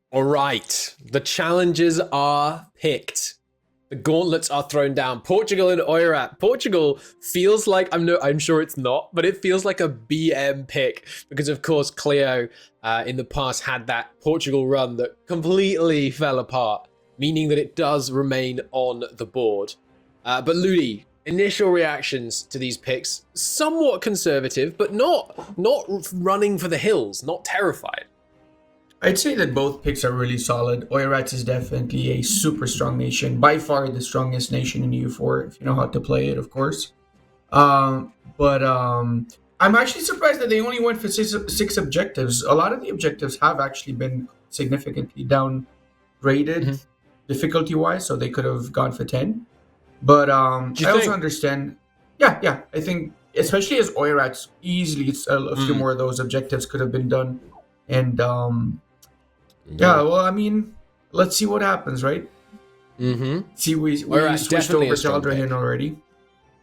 All right, the challenges are picked. The gauntlets are thrown down. Portugal and Oirat. Portugal feels like I'm sure it's not, but it feels like a BM pick because, of course, Cleo in the past had that Portugal run that completely fell apart, meaning that it does remain on the board. But Ludi, initial reactions to these picks, somewhat conservative, but not running for the hills, not terrified. I'd say that both picks are really solid. Oirat is definitely a super strong nation, by far the strongest nation in EU4, if you know how to play it, of course. But I'm actually surprised that they only went for six objectives. A lot of the objectives have actually been significantly downgraded difficulty-wise, so they could have gone for 10. But I also understand. Yeah, I think, especially as Oirat's easily a few more of those objectives could have been done. And yeah, well, I mean, let's see what happens, right? See, we switched over to Aldrahill already.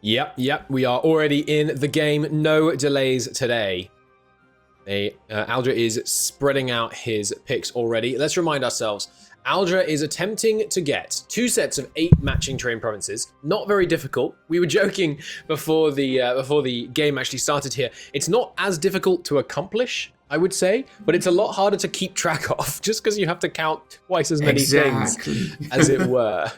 Yep. We are already in the game. No delays today. Aldra is spreading out his picks already. Let's remind ourselves. Aldra is attempting to get 2 sets of 8 matching terrain provinces. Not very difficult. We were joking before the game actually started here. It's not as difficult to accomplish, I would say, but it's a lot harder to keep track of just because you have to count twice as many things, as it were.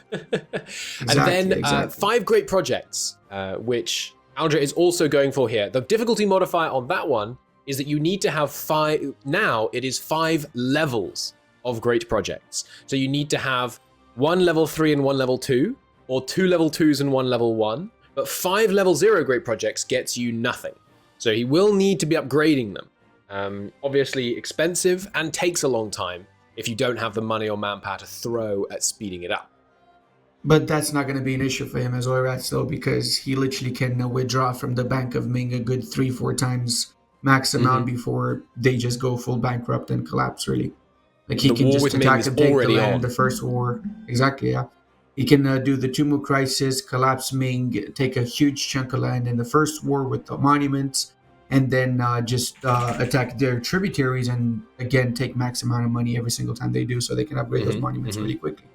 And then 5 great projects, which Aldra is also going for here. The difficulty modifier on that one is that you need to have 5. Now it is 5 levels of great projects. So you need to have 1 level 3 and 1 level 2, or 2 level 2s and 1 level 1. But 5 level 0 great projects gets you nothing. So he will need to be upgrading them. Obviously expensive and takes a long time if you don't have the money or manpower to throw at speeding it up. But that's not going to be an issue for him as Oirat still, because he literally can withdraw from the Bank of Ming a good 3-4 times max amount before they just go full bankrupt and collapse, really. Like he can just attack and take the land, the first war. Exactly, yeah. He can do the Tumu Crisis, collapse Ming, take a huge chunk of land in the first war with the monuments, and then just attack their tributaries and again take max amount of money every single time they do, so they can upgrade those monuments really quickly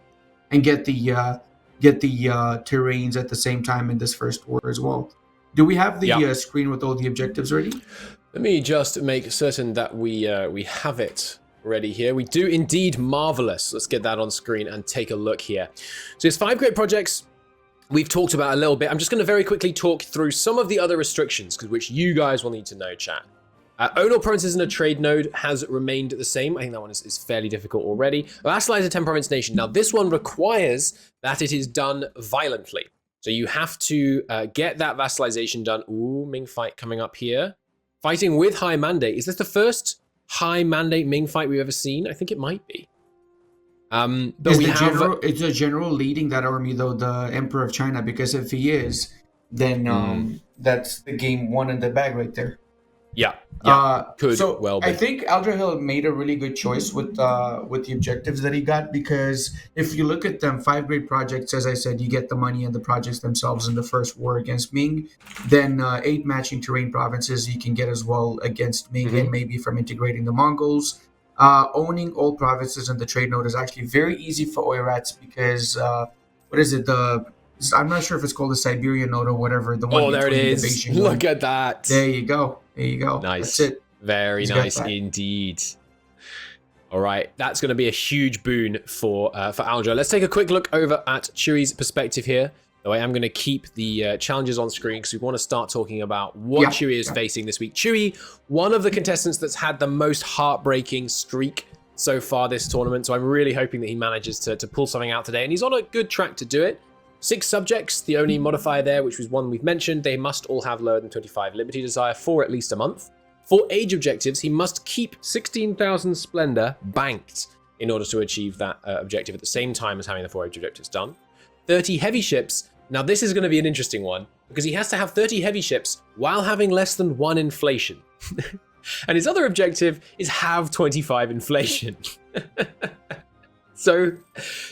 and get the terrains at the same time in this first war as well. Do we have the screen with all the objectives ready? Let me just make certain that we have it ready here. We do indeed. Marvelous. Let's get that on screen and take a look here. So it's 5 great projects we've talked about a little bit. I'm just going to very quickly talk through some of the other restrictions, which you guys will need to know, chat. Own all provinces in a trade node has remained the same. I think that one is fairly difficult already. Vassalize a 10 province nation. Now this one requires that it is done violently. So you have to get that vassalization done. Ooh, Ming fight coming up here. Fighting with high mandate. Is this the first high mandate Ming fight we've ever seen? I think it might be. But is the general leading that army though the Emperor of China? Because if he is, then that's the game won in the bag right there. Yeah. I think Aldrahill made a really good choice with the objectives that he got, because if you look at them, 5 great projects, as I said, you get the money and the projects themselves in the first war against Ming. Then 8 matching terrain provinces you can get as well against Ming, and maybe from integrating the Mongols. Owning all provinces in the trade node is actually very easy for Oirats because what is it? I'm not sure if it's called the Siberian node or whatever. The one. Oh, there it is. Look at that. There you go. Nice. That's it. Very nice indeed. All right, that's going to be a huge boon for Aldra. Let's take a quick look over at Chewy's perspective here. Though I am going to keep the challenges on screen because we want to start talking about what Chewy is facing this week. Chewy, one of the contestants that's had the most heartbreaking streak so far this tournament. So I'm really hoping that he manages to pull something out today. And he's on a good track to do it. 6 subjects, the only modifier there, which was one we've mentioned. They must all have lower than 25 Liberty Desire for at least a month. 4 age objectives, he must keep 16,000 Splendor banked in order to achieve that objective at the same time as having the 4 age objectives done. 30 heavy ships. Now this is going to be an interesting one because he has to have 30 heavy ships while having less than 1 inflation. And his other objective is have 25 inflation. So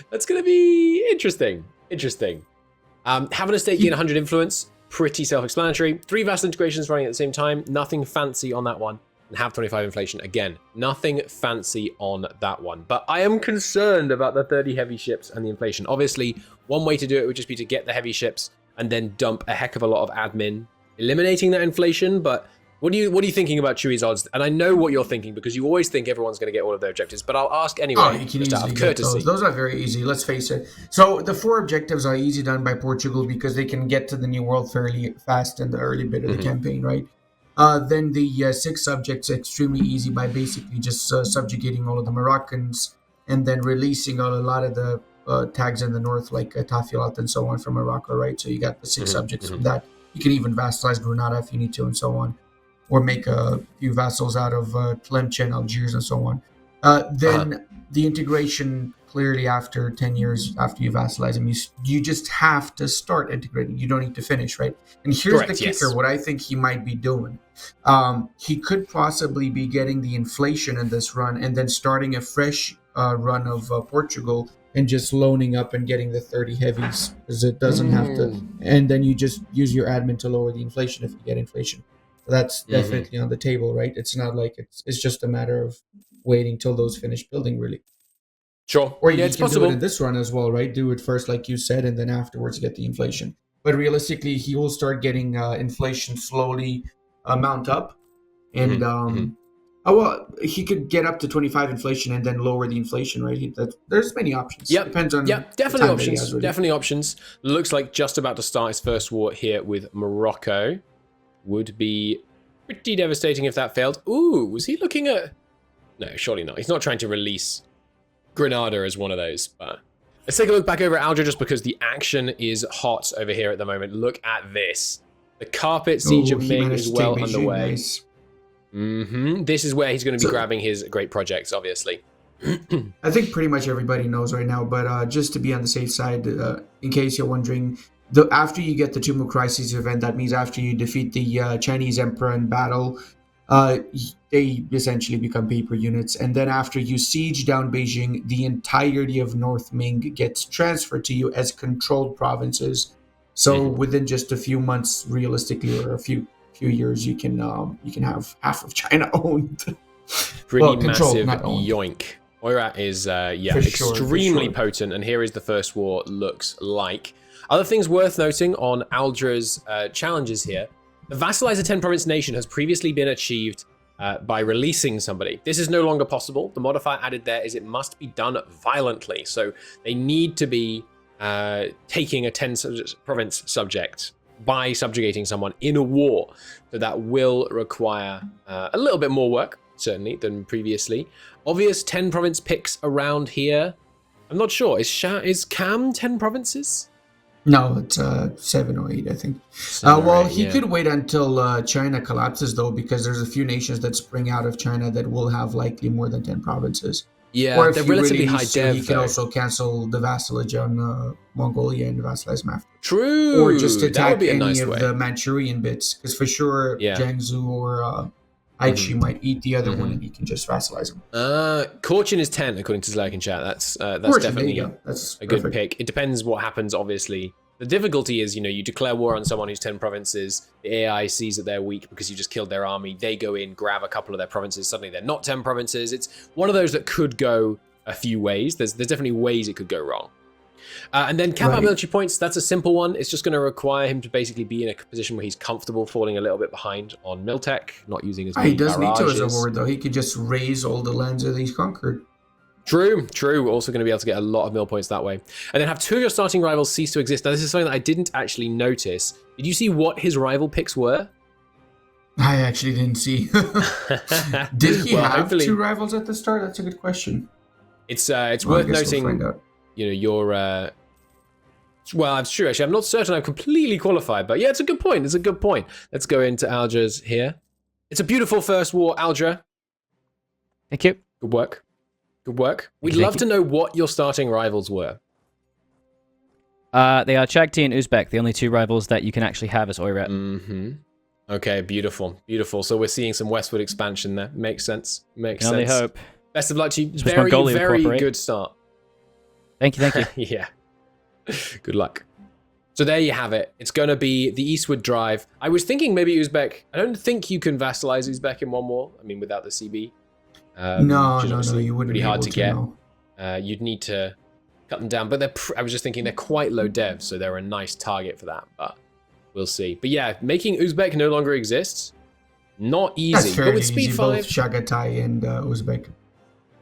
that's going to be interesting. Having a state gain 100 influence, pretty self-explanatory. 3 vassal integrations running at the same time, nothing fancy on that one. and have 25 inflation. Again, nothing fancy on that one. But I am concerned about the 30 heavy ships and the inflation. Obviously, one way to do it would just be to get the heavy ships and then dump a heck of a lot of admin, eliminating that inflation. But what are you thinking about Chewy's odds? And I know what you're thinking because you always think everyone's going to get all of their objectives. But I'll ask anyway, just out of courtesy. Those are very easy. Let's face it. So the 4 objectives are easy done by Portugal because they can get to the New World fairly fast in the early bit of the campaign, right? Then the 6 subjects are extremely easy by basically just subjugating all of the Moroccans and then releasing a lot of the tags in the north, like Tafilat and so on from Morocco, right? So you got the 6 subjects from that. You can even vassalize Granada if you need to and so on. Or make a few vassals out of Tlemcen, Algiers, and so on. Then the integration, clearly after 10 years after you vassalize them, you just have to start integrating. You don't need to finish, right? And here's the kicker, what I think he might be doing. He could possibly be getting the inflation in this run and then starting a fresh run of Portugal and just loaning up and getting the 30 heavies because it doesn't have to. And then you just use your admin to lower the inflation if you get inflation. That's definitely on the table, right? It's not like it's just a matter of waiting till those finish building, really. Sure. Or you can do it in this run as well, right? Do it first, like you said, and then afterwards get the inflation. But realistically, he will start getting inflation slowly mount up. And, he could get up to 25 inflation and then lower the inflation, right? There's many options. Yep. Depends on definitely options. Definitely options. Looks like just about to start his first war here with Morocco. Would be pretty devastating if that failed. Ooh, was he looking at... No, surely not. He's not trying to release Granada as one of those. But let's take a look back over at Aldrahill just because the action is hot over here at the moment. Look at this. The carpet siege of Ming is well underway. Nice. This is where he's going to be grabbing his great projects, obviously. I think pretty much everybody knows right now, but just to be on the safe side, in case you're wondering... after you get the Tomb of Crises event, that means after you defeat the Chinese Emperor in battle, they essentially become paper units. And then after you siege down Beijing, the entirety of North Ming gets transferred to you as controlled provinces. So within just a few months, realistically, or a few years, you can have half of China owned. Pretty massive yoink. Oirat is extremely potent, and here is the first war looks like. Other things worth noting on Aldra's challenges here. The vassalizer 10 province nation has previously been achieved by releasing somebody. This is no longer possible. The modifier added there is it must be done violently. So they need to be taking a 10 province subject by subjugating someone in a war. So that will require a little bit more work, certainly, than previously. Obvious 10 province picks around here. I'm not sure. Is Cam 10 provinces? No, it's 7 or 8, I think. He could wait until China collapses, though, because there's a few nations that spring out of China that will have likely more than 10 provinces. Yeah, or if they're relatively really high dev. He can also cancel the vassalage on Mongolia and vassalize them after. True. Or just attack any nice of the Manchurian bits, because for sure Jiangsu or Aichi might eat the other one, and you can just vassalize them. Caution is 10, according to Zlerk in chat. That's definitely that's a good pick. It depends what happens, obviously. The difficulty is, you declare war on someone who's 10 provinces. The AI sees that they're weak because you just killed their army. They go in, grab a couple of their provinces. Suddenly they're not 10 provinces. It's one of those that could go a few ways. There's definitely ways it could go wrong. And then cap out military points, that's a simple one. It's just going to require him to basically be in a position where he's comfortable falling a little bit behind on Miltech, not using as many He does need to barrages. as a horde, though. He could just raise all the lands that he's conquered. True. We're also going to be able to get a lot of mill points that way. And then have 2 of your starting rivals cease to exist. Now, this is something that I didn't actually notice. Did you see what his rival picks were? I actually didn't see. Did he have 2 rivals at the start? That's a good question. It's worth noting, your... well, that's true, actually. I'm not certain I'm completely qualified, but yeah, it's a good point. Let's go into Aldra's here. It's a beautiful first war, Aldra. Thank you. Good work. We'd love to know what your starting rivals were. They are Chagti and Uzbek, the only 2 rivals that you can actually have as Oirat. Okay, beautiful. So we're seeing some westward expansion there. Makes sense. Can only hope. Best of luck to you. Mongolia Very good start. Thank you. Yeah. Good luck. So there you have it. It's going to be the eastward drive. I was thinking maybe Uzbek. I don't think you can vassalize Uzbek in one war. I mean, without the CB. No, you wouldn't pretty be hard able to get. No. You'd need to cut them down. But I was just thinking they're quite low dev, so they're a nice target for that. But we'll see. But yeah, making Uzbek no longer exists. Not easy. That's fairly but with speed easy, 5, both Chagatai and Uzbek.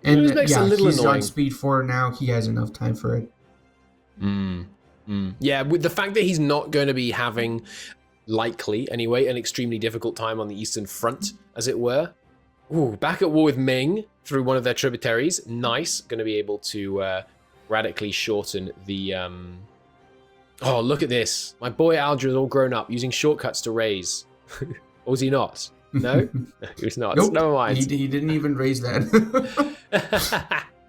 And Uzbek's a little he's annoying. on speed 4 now. He has enough time for it. Yeah, with the fact that he's not going to be having, likely anyway, an extremely difficult time on the Eastern Front, as it were. Ooh, back at war with Ming through one of their tributaries. Nice. Going to be able to radically shorten the... Oh, look at this. My boy Aldra is all grown up, using shortcuts to raise. Or was he not? No? He was not. Nope. Never mind. He didn't even raise that.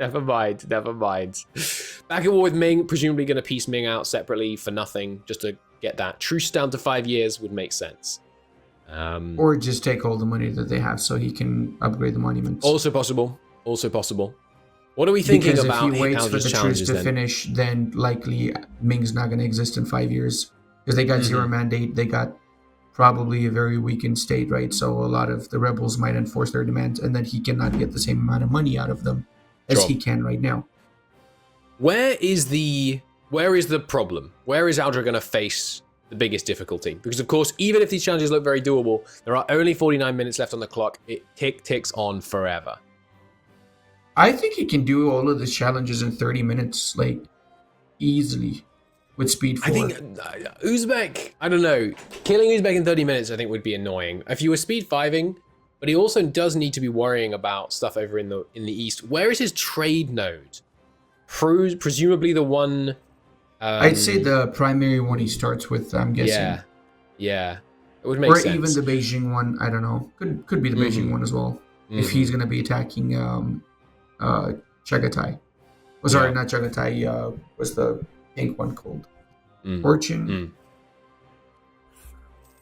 Never mind. Back at war with Ming, presumably going to piece Ming out separately for nothing, just to get that truce down to 5 years would make sense. Or just take all the money that they have so he can upgrade the monuments. Also possible. What are we thinking because about if he waits for the truce challenges to then? finish, then likely Ming's not going to exist in 5 years. Because they got zero mandate, they got probably a very weakened state, right? So a lot of the rebels might enforce their demands, and then he cannot get the same amount of money out of them as he can right now. Where is the problem? Where is Aldra going to face the biggest difficulty? Because of course, even if these challenges look very doable, there are only 49 minutes left on the clock. It ticks on forever. I think he can do all of the challenges in 30 minutes, like, easily, with speed 4. I think Uzbek, I don't know. Killing Uzbek in 30 minutes, I think, would be annoying. If you were speed 5ing, but he also does need to be worrying about stuff over in the east. Where is his trade node? Presumably the one... I'd say the primary one he starts with, I'm guessing. Yeah. It would make sense. Or even the Beijing one, I don't know. Could be the Beijing one as well. If he's going to be attacking Chagatai. Oh, sorry, not Chagatai. What's the pink one called? Fortune?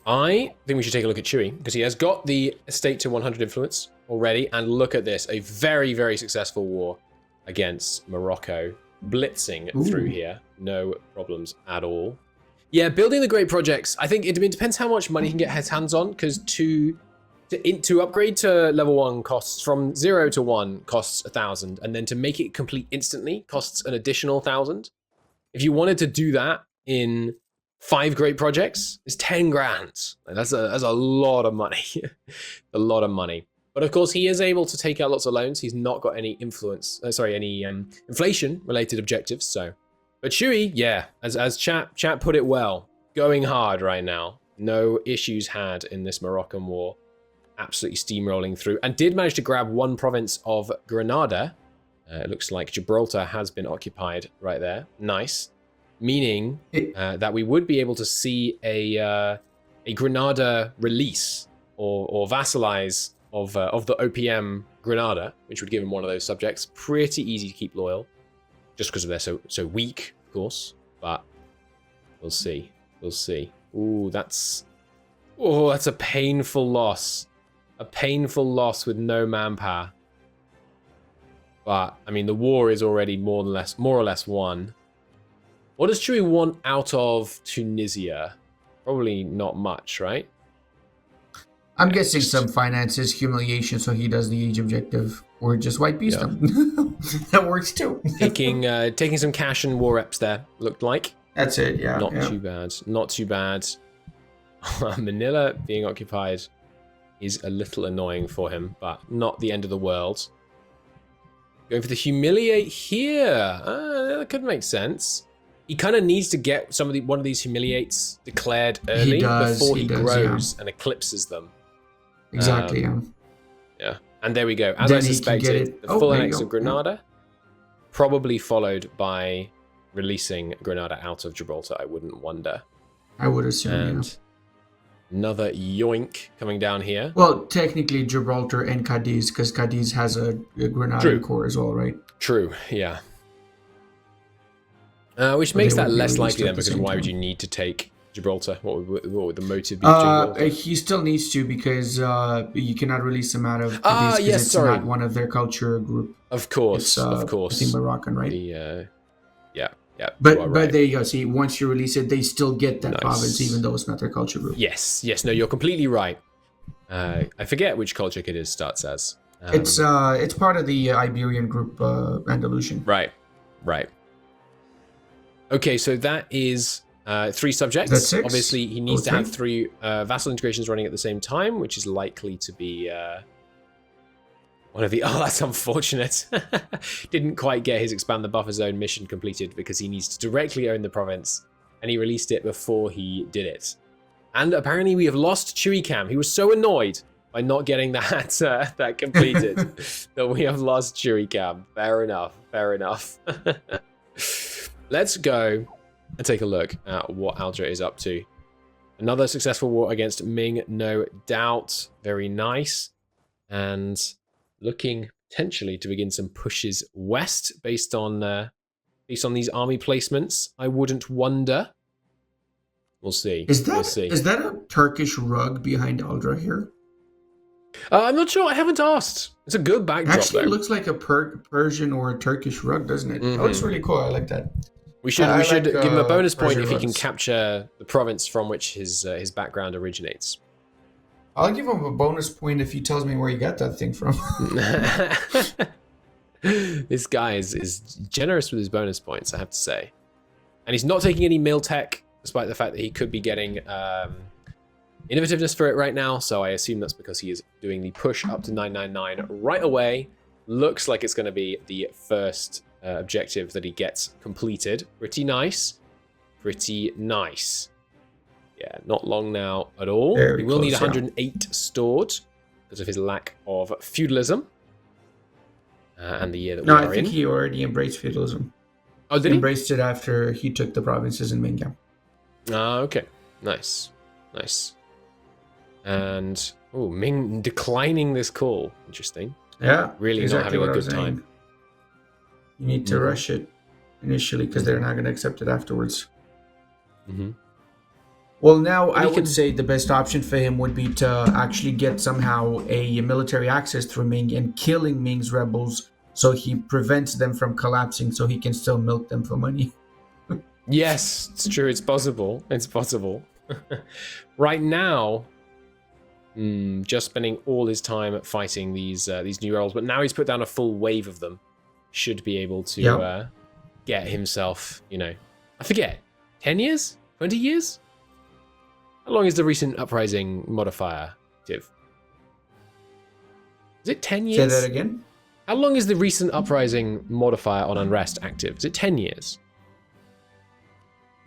I think we should take a look at Chewy, because he has got the estate to 100 influence already, and look at this, a very, very successful war against Morocco, blitzing through here, no problems at all. Yeah, building the great projects, I think it depends how much money he can get his hands on, because to upgrade to level 1 costs from 0 to 1 costs 1,000, and then to make it complete instantly costs an additional 1,000. If you wanted to do that in 5 great projects, it's 10 grand. That's a lot of money. A lot of money. But of course, he is able to take out lots of loans. He's not got any inflation-related objectives. So, but Chewy, yeah, as chat put it well, going hard right now. No issues had in this Moroccan war. Absolutely steamrolling through, and did manage to grab one province of Granada. It looks like Gibraltar has been occupied right there. Nice. Meaning that we would be able to see a Granada release or vassalize of the OPM Granada, which would give him one of those subjects. Pretty easy to keep loyal, just because they're so weak, of course. But we'll see. Ooh, that's a painful loss. A painful loss with no manpower. But I mean, the war is already more or less won. What does Chewy want out of Tunisia? Probably not much, right? I'm guessing some finances, humiliation, so he does the age objective, or just white beast him. That works too. taking some cash and war reps there, looked like. That's it, yeah. Not too bad. Manila being occupied is a little annoying for him, but not the end of the world. Going for the humiliate here. That could make sense. He kind of needs to get one of these humiliates declared early before he grows and eclipses them. Exactly, yeah. And there we go. As I suspected, the full annex of Granada, probably followed by releasing Granada out of Gibraltar, I wouldn't wonder. I would assume, and another yoink coming down here. Well, technically Gibraltar and Cadiz, because Cadiz has a Granada core as well, right? True, yeah. Which makes that less likely then, because why would you need to take Gibraltar? What would the motive be? He still needs to, because you cannot release him out of Cadiz because it's not one of their culture group. Of course. I think Moroccan, right? Yeah. Yeah, But you are right. there you go. See, once you release it, they still get that Nice. province, even though it's not their culture group. Yes, no, you're completely right. I forget which culture it is starts as. It's part of the Iberian group, Andalusian. Right. Okay, so that is 3 subjects. That's 6. Obviously, he needs to have 3 vassal integrations running at the same time, which is likely to be one of the... Oh, that's unfortunate. Didn't quite get his expand the buffer zone mission completed because he needs to directly own the province, and he released it before he did it. And apparently we have lost Chewy Cam. He was so annoyed by not getting that that completed that we have lost Chewy Cam. Fair enough. Let's go and take a look at what Aldra is up to. Another successful war against Ming, no doubt. Very nice. And looking potentially to begin some pushes west based on these army placements. I wouldn't wonder. We'll see. Is that a Turkish rug behind Aldra here? I'm not sure. I haven't asked. It's a good backdrop. Actually, though. it looks like a Persian or a Turkish rug, doesn't it? Mm-hmm. Oh, it's really cool. I like that. We should give him a bonus point Persian if he can rugs. capture the province from which his background originates. I'll give him a bonus point if he tells me where he got that thing from. This guy is generous with his bonus points, I have to say. And he's not taking any mil tech, despite the fact that he could be getting innovativeness for it right now. So I assume that's because he is doing the push up to 999 right away. Looks like it's going to be the first objective that he gets completed. Pretty nice. Yeah, not long now at all. Very He will need close, 108 stored because of his lack of feudalism. And the year that we No, are I think in. he already embraced feudalism. Oh, He did he? embraced it after he took the provinces in Ming. Okay. Nice. And, Ming declining this call. Interesting. Yeah, Really exactly not having what a I was good saying. time. You need to rush it initially because they're not going to accept it afterwards. Mm-hmm. Well, now I he would can- say the best option for him would be to actually get somehow a military access through Ming and killing Ming's rebels so he prevents them from collapsing so he can still milk them for money. Yes, it's true. It's possible. Right now, just spending all his time fighting these new rebels, but now he's put down a full wave of them. Should be able to get himself, I forget, 10 years? 20 years? How long is the recent uprising modifier active? Is it 10 years? Say that again? How long is the recent uprising modifier on unrest active? Is it 10 years?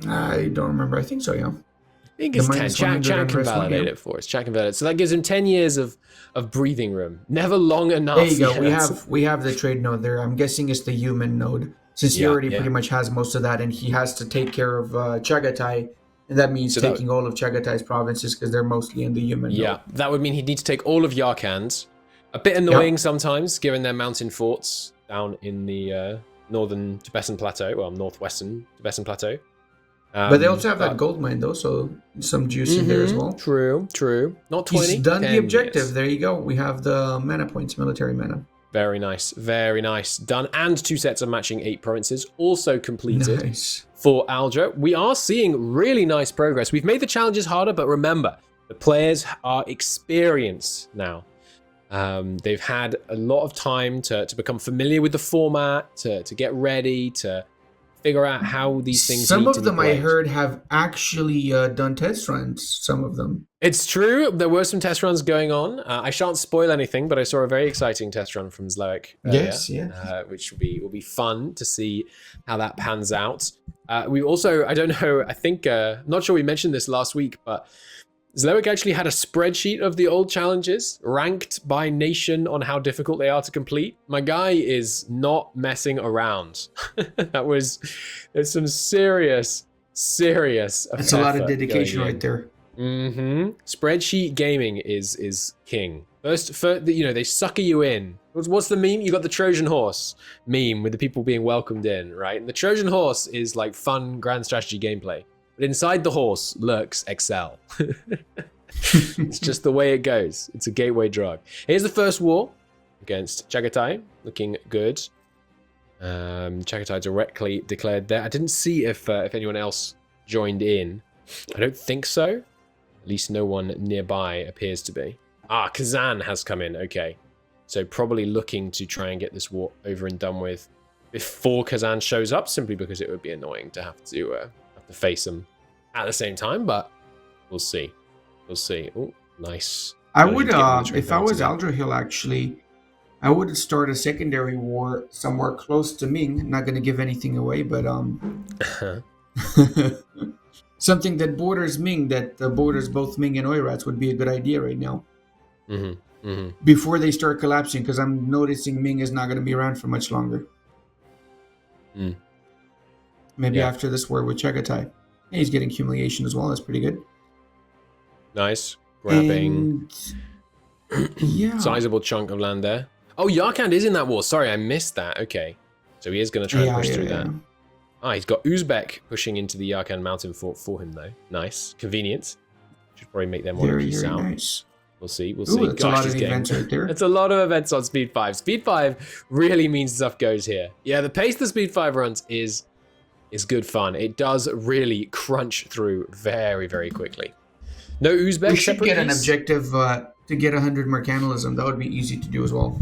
I don't remember. I think so, yeah. I think it's The 10. minus Chat 100 can unrest one, validate yeah. it for us. Chat can validate it. So that gives him 10 years of breathing room. Never long enough. There you go. yet. We have the trade node there. I'm guessing it's the human node. Since he already pretty much has most of that and he has to take care of Chagatai, and that means So taking all of Chagatai's provinces because they're mostly in the human node. Yeah, that would mean he'd need to take all of Yarkand. A bit annoying sometimes, given their mountain forts down in the northern Tibetan Plateau, well, northwestern Tibetan Plateau. But they also have that gold mine, though, so some juice in there as well. True. Not 20. He's done the 10 objective. years. There you go. We have the mana points, military mana. Very nice. Done. And 2 sets of matching 8 provinces also completed. Nice. For Aldra. We are seeing really nice progress. We've made the challenges harder, but remember, the players are experienced now. They've had a lot of time to become familiar with the format, to get ready, to figure out how these things Some need of to be them I played. heard have actually done test runs. Some of them. It's true. There were some test runs going on. I shan't spoil anything, but I saw a very exciting test run from Zloek earlier, which will be fun to see how that pans out. We also, I don't know, I think, not sure we mentioned this last week, but Zloek actually had a spreadsheet of the old challenges ranked by nation on how difficult they are to complete. My guy is not messing around. There's some serious It's a lot of dedication right there. Spreadsheet gaming is king. First, they sucker you in. What's the meme? You got the Trojan horse meme with the people being welcomed in, right? And the Trojan horse is like fun grand strategy gameplay. But inside the horse lurks Excel. It's just the way it goes. It's a gateway drug. Here's the first war against Chagatai. Looking good. Chagatai directly declared there. I didn't see if anyone else joined in. I don't think so. At least no one nearby appears to be. Ah, Kazan has come in. Okay. So probably looking to try and get this war over and done with before Kazan shows up, simply because it would be annoying to have to face him at the same time, but we'll see. We'll see. Oh, nice. I would, if I was Aldrahill, actually, I would start a secondary war somewhere close to Ming. Not going to give anything away, but something that borders Ming, that borders both Ming and Oirats would be a good idea right now. Before they start collapsing, because I'm noticing Ming is not going to be around for much longer. Maybe after this war with Chagatai. Yeah, he's getting humiliation as well. That's pretty good. Nice. Grabbing sizable chunk of land there. Oh, Yarkand is in that war. Sorry, I missed that. Okay. So he is going to try and push through that. Ah, he's got Uzbek pushing into the Yarkand mountain fort for him, though. Nice. Convenient. Should probably make them want to peace out. Nice. We'll see. We'll see. That's a lot of events right there. That's a lot of events on Speed 5. Speed 5 really means stuff goes here. Yeah, the pace the Speed 5 runs is good fun. It does really crunch through very, very quickly. No Uzbek. We should get an objective to get 100 Mercantilism. That would be easy to do as well.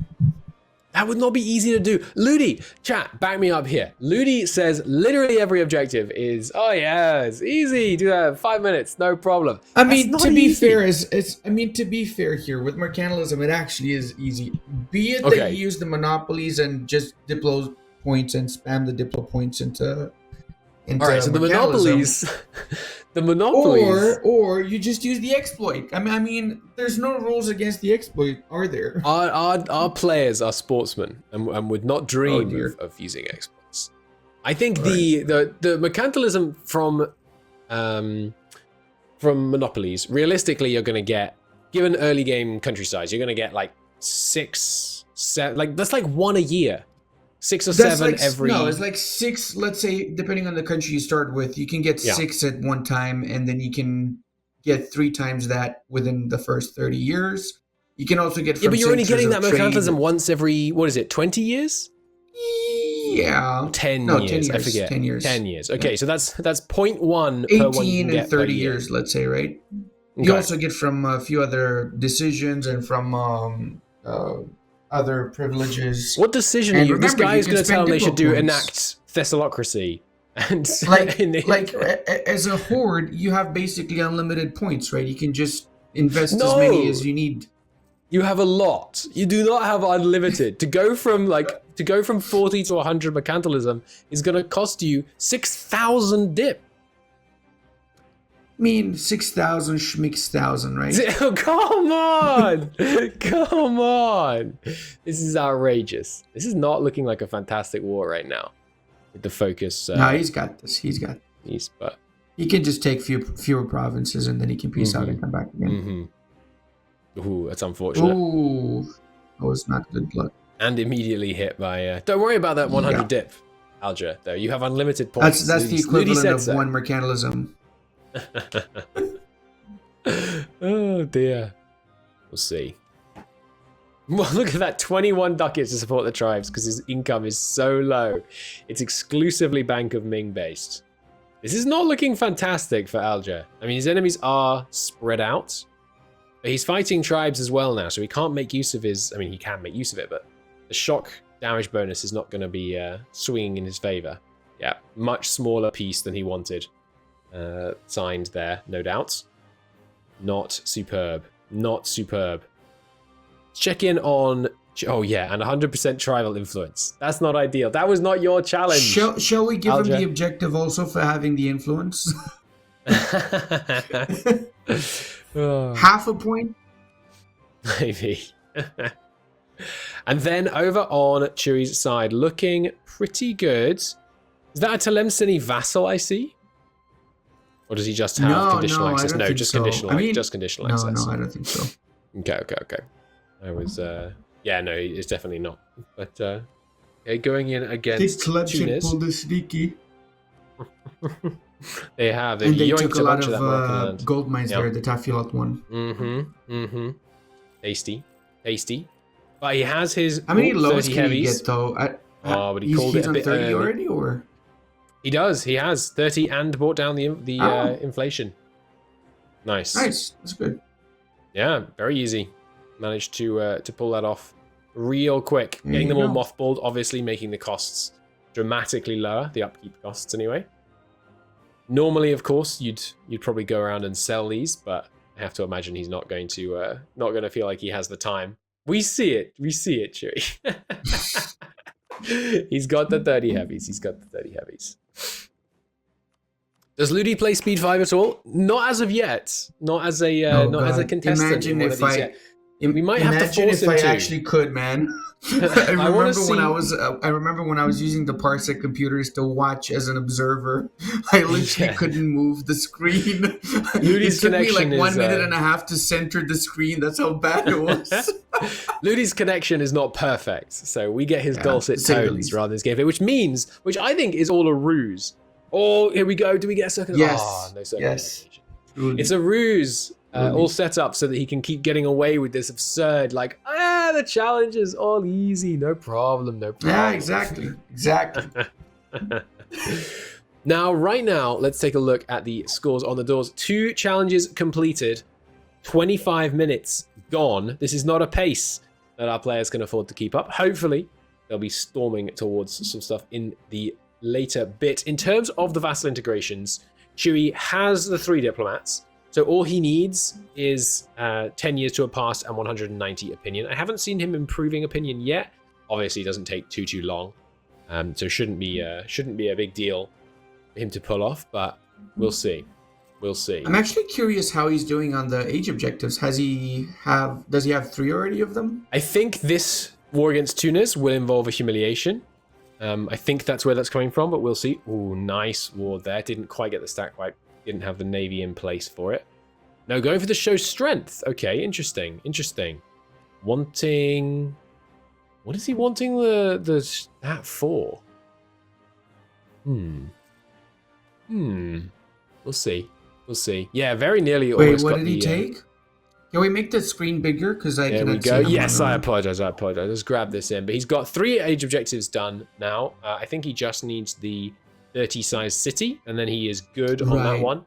That would not be easy to do. Ludi, chat, back me up here. Ludi says literally every objective is, oh yeah, it's easy. Do that in 5 minutes, no problem. I mean, to be fair, to be fair here with Mercantilism, it actually is easy. Be it that you use the monopolies and just diplo points and spam the diplo points into all right, so the monopolies, or you just use the exploit. I mean, there's no rules against the exploit, are there? Our players are sportsmen and would not dream of using exploits. I think the mercantilism from monopolies, realistically, you're going to get, given early game country size, you're going to get like 6, 7, like that's like 1 a year. 6 or 7 every. No, it's like 6. Let's say, depending on the country you start with, you can get 6 at one time, and then you can get 3 times that within the first 30 years. You can also get. But you're only getting that mercantilism once every 20 years? Yeah. 10 years. 10 years. I forget. 10 years. 10 years. Okay, so that's 0.1 18 per one you can and get 30 years, let's say, right? You also get from a few other decisions and from other privileges. What decision are you? This guy is going to tell them they should enact Thessalocracy. And like as a horde, you have basically unlimited points, right? You can just invest as many as you need. You have a lot. You do not have unlimited. To go from 40 to 100 mercantilism is going to cost you 6,000 dip. I mean, 6,000 schmix-thousand, right? Oh, come on! Come on! This is outrageous. This is not looking like a fantastic war right now. With the focus... no, he's got this. He can just take fewer provinces and then he can peace out and come back again. Ooh, that's unfortunate. Ooh, that was not good luck. And immediately hit by... don't worry about that 100 dip, Alger, though. You have unlimited points. That's the equivalent of 1 mercantilism. Oh dear. We'll see. Well, look at that, 21 ducats to support the tribes because his income is so low. It's exclusively Bank of Ming based. This is not looking fantastic for Alger. I mean, his enemies are spread out, but he's fighting tribes as well now, so he can't make use of his... I mean, he can make use of it, but the shock damage bonus is not going to be swinging in his favor. Yeah, much smaller piece than he wanted. Signed there, no doubt. Not superb. Not superb. Check in on... Oh yeah, and 100% tribal influence. That's not ideal. That was not your challenge. Shall we give him the objective also for having the influence? Half a point? Maybe. And then over on Chewy's side, looking pretty good. Is that a Tlemceni vassal I see? Or does he just have conditional access? No, just conditional. Just conditional access. No, I don't think so. Okay. I was, yeah, no, it's definitely not. But going in against Tunis. Pulled the sneaky. They have. And they took a lot of gold mines there, the Tafilat one. Tasty. But he has his. How many lows 30 can heavies. he get though? Oh, but he called it He's a on bit 30 early. already, or? He does. He has 30 and brought down the inflation. Nice. Nice. That's good. Yeah, very easy. Managed to pull that off real quick. There Getting you them all go. mothballed, obviously making the costs dramatically lower, the upkeep costs anyway. Normally, of course, you'd probably go around and sell these, but I have to imagine he's not going to feel like he has the time. We see it, Chewy. He's got the 30 heavies. Does Ludi play Speed 5 at all? Not as of yet. Not as a as a contestant. Imagine if we might have to force him I to. actually could, man. I remember when I was using the Parsec computers to watch as an observer. I literally couldn't move the screen. Ludi's It took me connection like 1 is, minute and a half to center the screen. That's how bad it was. Ludi's connection is not perfect, so we get his dulcet to say the tones least. rather than his gameplay, which I think is all a ruse. Oh, here we go. Do we get a circle? Yes. Oh, no circle. Yes. It's a ruse, all set up so that he can keep getting away with this absurd, like, the challenge is all easy, no problem. Yeah, exactly. Now, right now, let's take a look at the scores on the doors. 2 challenges completed, 25 minutes gone. This is not a pace that our players can afford to keep up. Hopefully, they'll be storming towards some stuff in the later bit. In terms of the vassal integrations, Chewy has the 3 diplomats, so all he needs is 10 years to a pass and 190 opinion. I haven't seen him improving opinion yet. Obviously, it doesn't take too long, so shouldn't be a big deal for him to pull off. But we'll see. I'm actually curious how he's doing on the age objectives. Does he have 3 already of them? I think this war against Tunis will involve a humiliation. I think that's where that's coming from, but we'll see. Ooh, nice war there. Didn't quite get the stack quite. Didn't have the navy in place for it. No, going for the show strength. Okay, interesting. Wanting. What is he wanting that for? We'll see. Yeah, very nearly. Wait, what did he take? Can we make the screen bigger? Because I there cannot we go. see Yes, I apologize. Let's grab this in. But he's got 3 age objectives done now. I think he just needs the 30 size city, and then he is good on that one.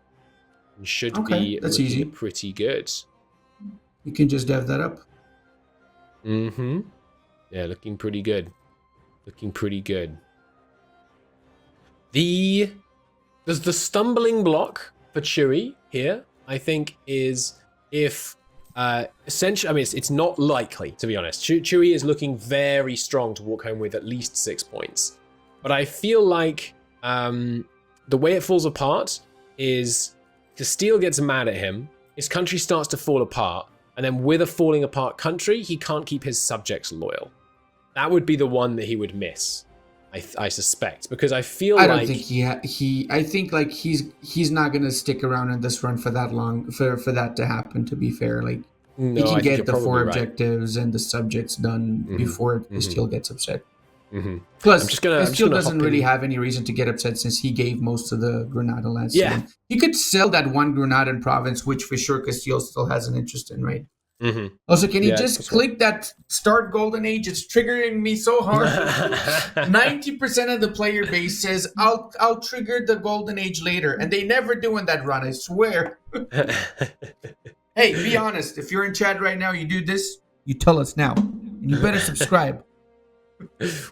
And should be that's looking easy. Pretty good. You can just dev that up. Mm-hmm. Yeah, looking pretty good. The stumbling block for Chewy here, I think, is if essentially, I mean, it's not likely, to be honest. Chewy is looking very strong to walk home with at least 6 points. But I feel like the way it falls apart is Castile gets mad at him, his country starts to fall apart, and then with a falling apart country, he can't keep his subjects loyal. That would be the one that he would miss, I suspect, because I feel I like... don't think I think like he's not gonna stick around in this run for that long for that to happen. To be fair, like No, he I can think get the you're 4 probably right. objectives and the subjects done before Castile gets upset. Mm-hmm. Plus, I'm just gonna doesn't hop really in. have any reason to get upset since he gave most of the Granada lands. Yeah. to him. He could sell that one Granadan province, which for sure Castile still has an interest in, right? Mm-hmm. Also, can you Yeah, just that's click that start Golden Age? It's triggering me so hard. 90% of the player base says I'll trigger the Golden Age later, and they never do in that run. I swear. Hey, be honest. If you're in chat right now, you do this. You tell us now, and you better subscribe.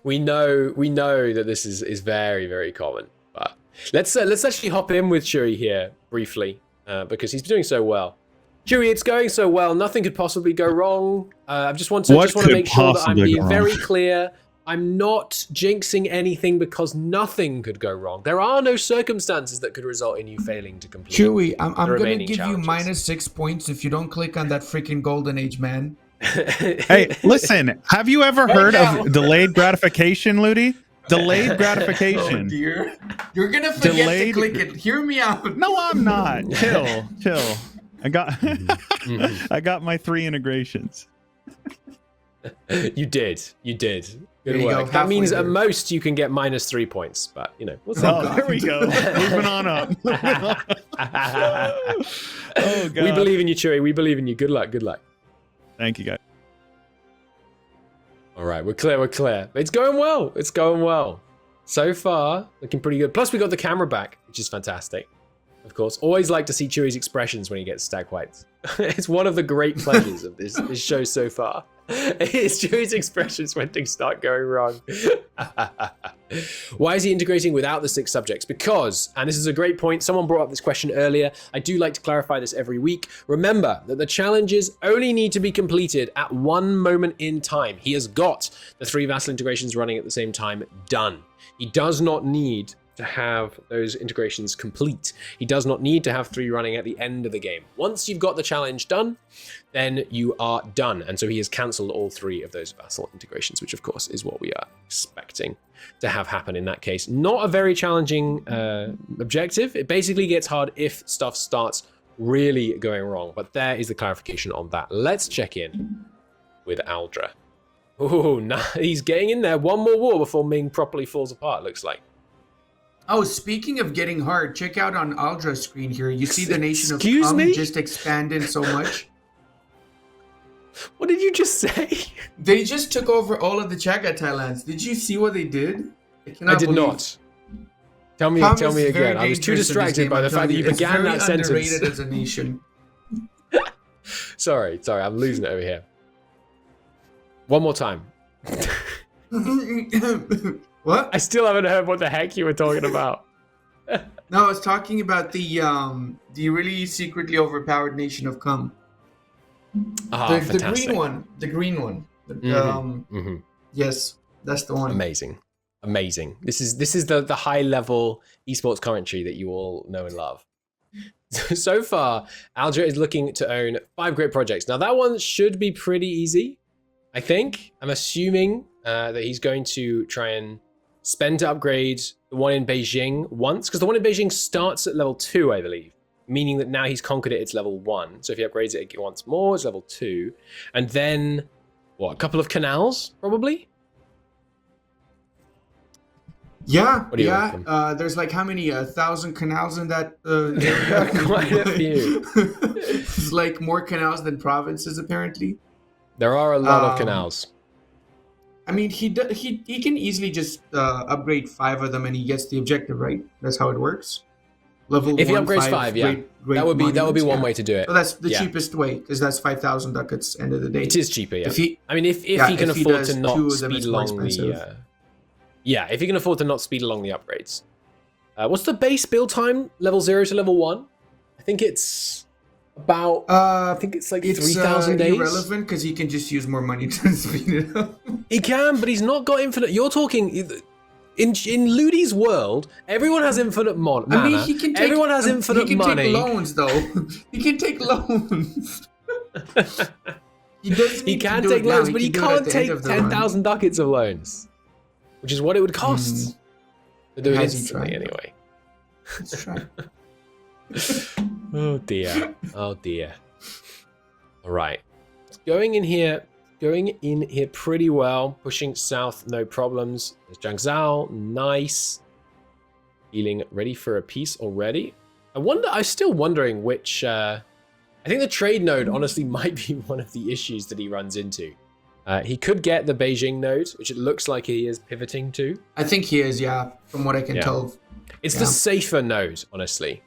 We know that this is very, very common. But let's actually hop in with Chewy here briefly because he's doing so well. Chewy, it's going so well. Nothing could possibly go wrong. I just want to make sure that I'm being very clear. I'm not jinxing anything because nothing could go wrong. There are no circumstances that could result in you failing to complete. Chewy, I'm going to remaining give you challenges. -6 points if you don't click on that freaking Golden Age, man. Hey, listen, have you ever heard of delayed gratification, Ludi? Delayed gratification. Oh dear. You're going to forget to click it. Hear me out. No, I'm not. Chill. I got my 3 integrations. You did. There Good you go, work. That means halfway at there. most you can get -3 points, but you know, we'll see. Oh, there we go. Moving on up. Oh, God. We believe in you, Chewy. We believe in you. Good luck. Thank you, guys. All right, we're clear, we're clear. It's going well, it's going well. So far, looking pretty good. Plus, we got the camera back, which is fantastic. Of course, always like to see Chewy's expressions when he gets stag whites. It's one of the great pleasures of this show so far. It's Chewy's expressions when things start going wrong. Why is he integrating without the 6 subjects? Because, and this is a great point, someone brought up this question earlier. I do like to clarify this every week. Remember that the challenges only need to be completed at one moment in time. He has got the 3 vassal integrations running at the same time done. He does not need to have those integrations complete. He does not need to have 3 running at the end of the game. Once you've got the challenge done, then you are done. And so he has cancelled all 3 of those vassal integrations, which of course is what we are expecting to have happen in that case. Not a very challenging objective. It basically gets hard if stuff starts really going wrong. But there is the clarification on that. Let's check in with Aldra. Oh, nah, he's getting in there. One more war before Ming properly falls apart, looks like. Oh, speaking of getting hard, check out on Aldra's screen here. You see the nation of just expanded so much. What did you just say? They just took over all of the Chagatai lands. Did you see what they did? I did not. Tell me again. I was too distracted by the fact that you began that sentence. It's underrated as a nation. Sorry, I'm losing it over here. One more time. What? I still haven't heard what the heck you were talking about. No, I was talking about the really secretly overpowered nation of Cum. The green one. The green one. Yes, that's the one. Amazing. This is the high level esports commentary that you all know and love. So far, Aldra is looking to own 5 great projects. Now that one should be pretty easy, I think. I'm assuming that he's going to try and spend to upgrade the one in Beijing once, because the one in Beijing starts at level 2, I believe, meaning that now he's conquered it, it's level 1. So if he upgrades it once more, it's level 2. And then, what, a couple of canals, probably? Yeah, there's like how many, 1,000 canals in that area? Quite a few. It's like more canals than provinces, apparently. There are a lot of canals. I mean, he can easily just upgrade 5 of them and he gets the objective, right? That's how it works. Level if he 1, upgrades 5, yeah, that would be one way to do it. So that's the cheapest way, because that's 5,000 ducats end of the day. It is cheaper, yeah. If he can afford to not speed along the if he can afford to not speed along the upgrades. What's the base build time? Level 0 to level 1? I think it's about. I think it's like 3,000 days. It's irrelevant because he can just use more money to speed it up. He can, but he's not got infinite. You're talking in Ludi's world. Everyone has infinite mana. I mean, he can take, everyone has infinite money. He can take loans, though. He can take loans. He can take loans, but he can't take 10,000 ducats of loans, which is what it would cost to do it instantly anyway. Let's try. Oh dear. Oh dear. All right. It's going in here pretty well. Pushing south, no problems. There's Jiangzhou, nice. Feeling ready for a piece already. I'm still wondering which, I think the trade node honestly might be one of the issues that he runs into. He could get the Beijing node, which it looks like he is pivoting to. I think he is, yeah, from what I can tell. It's the safer node, honestly.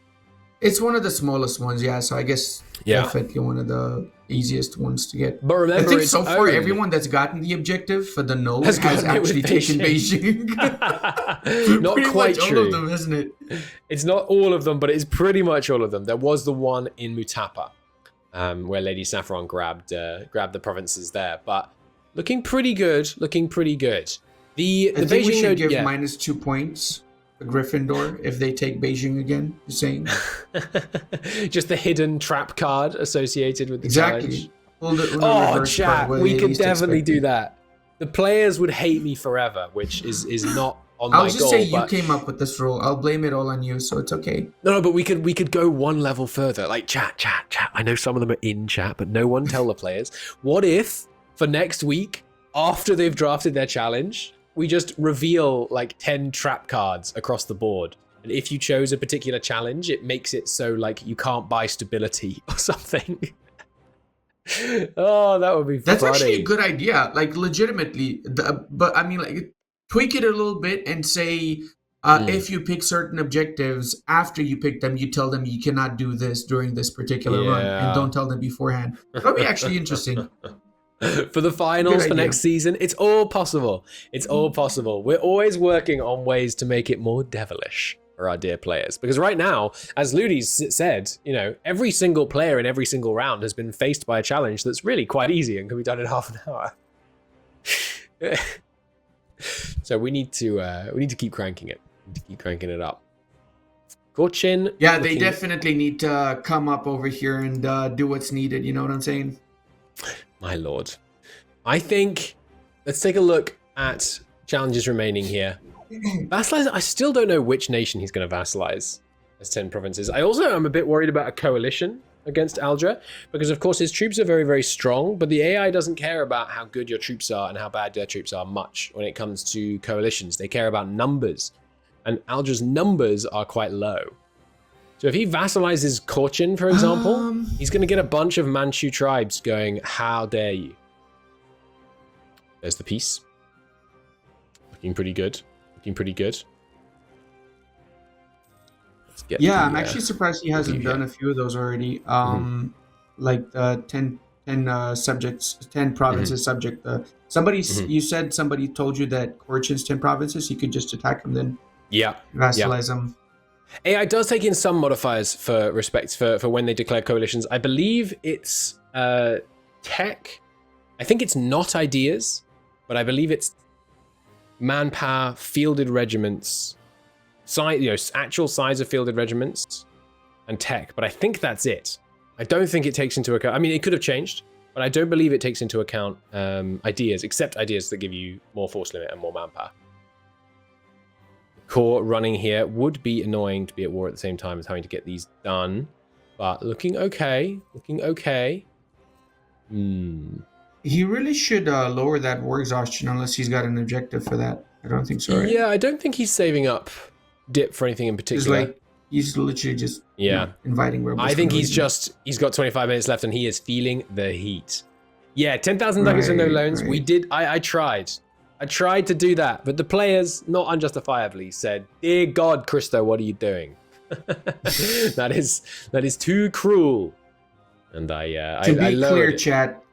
It's one of the smallest ones, yeah, so I guess definitely one of the easiest ones to get. But remember, I think so far everyone that's gotten the objective for the node has actually taken Beijing. Not quite much true. All of them, isn't it? It's not all of them, but it is pretty much all of them. There was the one in Mutapa, where Lady Saffron grabbed the provinces there, but looking pretty good. Looking pretty good. The I think Beijing we should node, give -2 points to Gryffindor if they take Beijing again. Just saying. Just the hidden trap card associated with the challenge. Oh, chat, we could definitely do that. The players would hate me forever, which is not on my goal. I'll just say you came up with this rule. I'll blame it all on you, so it's okay. No, but we could go one level further. Like chat. I know some of them are in chat, but no one tell the players. What if for next week, after they've drafted their challenge, we just reveal like 10 trap cards across the board. And if you chose a particular challenge, it makes it so like you can't buy stability or something. Oh, that would be That's funny. actually a good idea. Like legitimately, but I mean, like tweak it a little bit and say if you pick certain objectives after you pick them, you tell them you cannot do this during this particular run, and Yeah. don't tell them beforehand. That'd be actually interesting. For the finals Good for idea. next season, it's all possible. It's all possible. We're always working on ways to make it more devilish for our dear players. Because right now, as Ludi's said, you know, every single player in every single round has been faced by a challenge that's really quite easy and can be done in half an hour. So we need to keep cranking it. We need to keep cranking it up. Gorchin. Yeah, they definitely need to come up over here and do what's needed. You know what I'm saying? My lord. I think let's take a look at challenges remaining here. Vassalize, I still don't know which nation he's going to vassalize as 10 provinces. I also am a bit worried about a coalition against Aldra because, of course, his troops are very, very strong, but the AI doesn't care about how good your troops are and how bad their troops are much when it comes to coalitions. They care about numbers, and Aldra's numbers are quite low. So if he vassalizes Korchin, for example, he's going to get a bunch of Manchu tribes going, how dare you? There's the peace. Looking pretty good. Looking pretty good. Let's get I'm actually surprised he hasn't done a few of those already. Like 10 subjects, 10 provinces subject. You said somebody told you that Korchin's 10 provinces, you could just attack them then. Vassalize them. AI does take in some modifiers for respect for when they declare coalitions. I believe it's tech. I think it's not ideas, but I believe it's manpower, fielded regiments, size, actual size of fielded regiments, and tech. But I think that's it. I don't think it takes into account. I mean, it could have changed, but I don't believe it takes into account ideas, except ideas that give you more force limit and more manpower. Core running here would be annoying to be at war at the same time as having to get these done, but looking okay. Looking okay. He really should lower that war exhaustion unless he's got an objective for that. I don't think so. Right? Yeah, I don't think he's saving up dip for anything in particular. He's literally just inviting rebels. I think he's got 25 minutes left and he is feeling the heat. Yeah, 10,000 ducats and no loans. Right. I tried. I tried to do that, but the players, not unjustifiably, said, "Dear God, Christo, what are you doing?" that is too cruel. And to be clear, chat,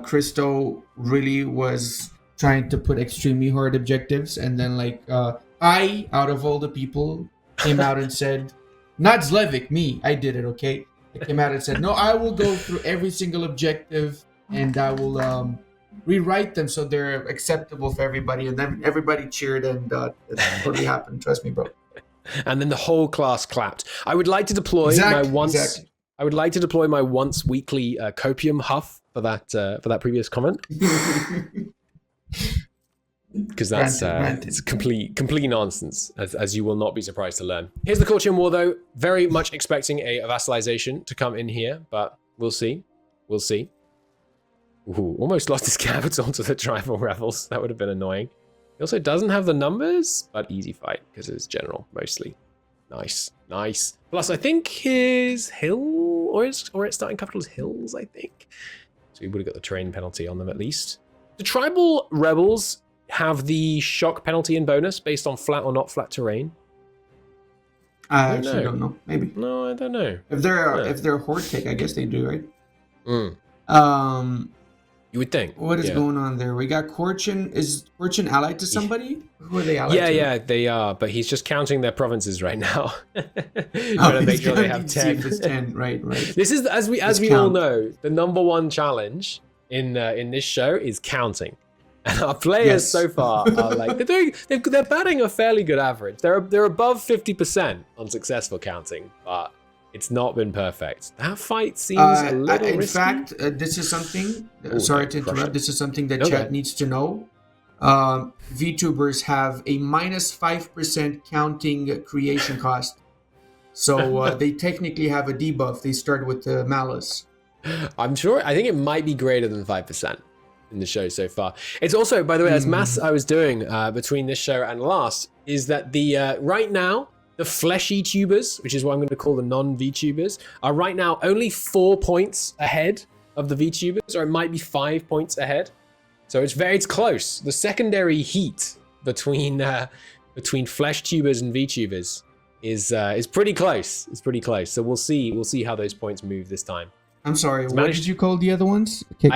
Christo really was trying to put extremely hard objectives, and then I, out of all the people, came out and said, not Zlevik, me, I did it, okay? I came out and said, no, I will go through every single objective, and I will rewrite them so they're acceptable for everybody. And then everybody cheered, and it totally happened. Trust me, bro. And then the whole class clapped. I would like to deploy I would like to deploy my once weekly copium huff for that previous comment. Because that's it's complete nonsense, as you will not be surprised to learn. Here's the Korchin War, though. Very much expecting a vassalization to come in here, but we'll see. We'll see. Ooh, almost lost his capital to the tribal rebels. That would have been annoying. He also doesn't have the numbers, but easy fight because it's general mostly. Nice. Plus, I think his hill or its starting capital is hills, I think. So we would have got the terrain penalty on them at least. The tribal rebels have the shock penalty and bonus based on flat or not flat terrain. I actually don't know. Maybe. No, I don't know. If they're horde take, I guess they do, right? You would think. What is going on there? We got Korchin. Is Korchin allied to somebody? Who are they allied to? Yeah, they are. But he's just counting their provinces right now. Gotta make sure they have 10. Right. This is as we all know, the number one challenge in this show is counting. And our players so far are they're batting a fairly good average. They're above 50% on successful counting, but it's not been perfect. That fight seems a little risky. In fact, this is something. Sorry to interrupt. This is something that chat needs to know. VTubers have a minus 5% counting creation cost, so they technically have a debuff. They start with the malice. I think it might be greater than 5% in the show so far. It's also, by the way, as maths I was doing between this show and last, is that the right now, the fleshy tubers, which is what I'm going to call the non-VTubers, are right now only 4 points ahead of the VTubers, or it might be 5 points ahead. So it's close. The secondary heat between flesh tubers and VTubers is pretty close. It's pretty close. So we'll see how those points move this time. I'm sorry. What managed- did you call the other ones? Can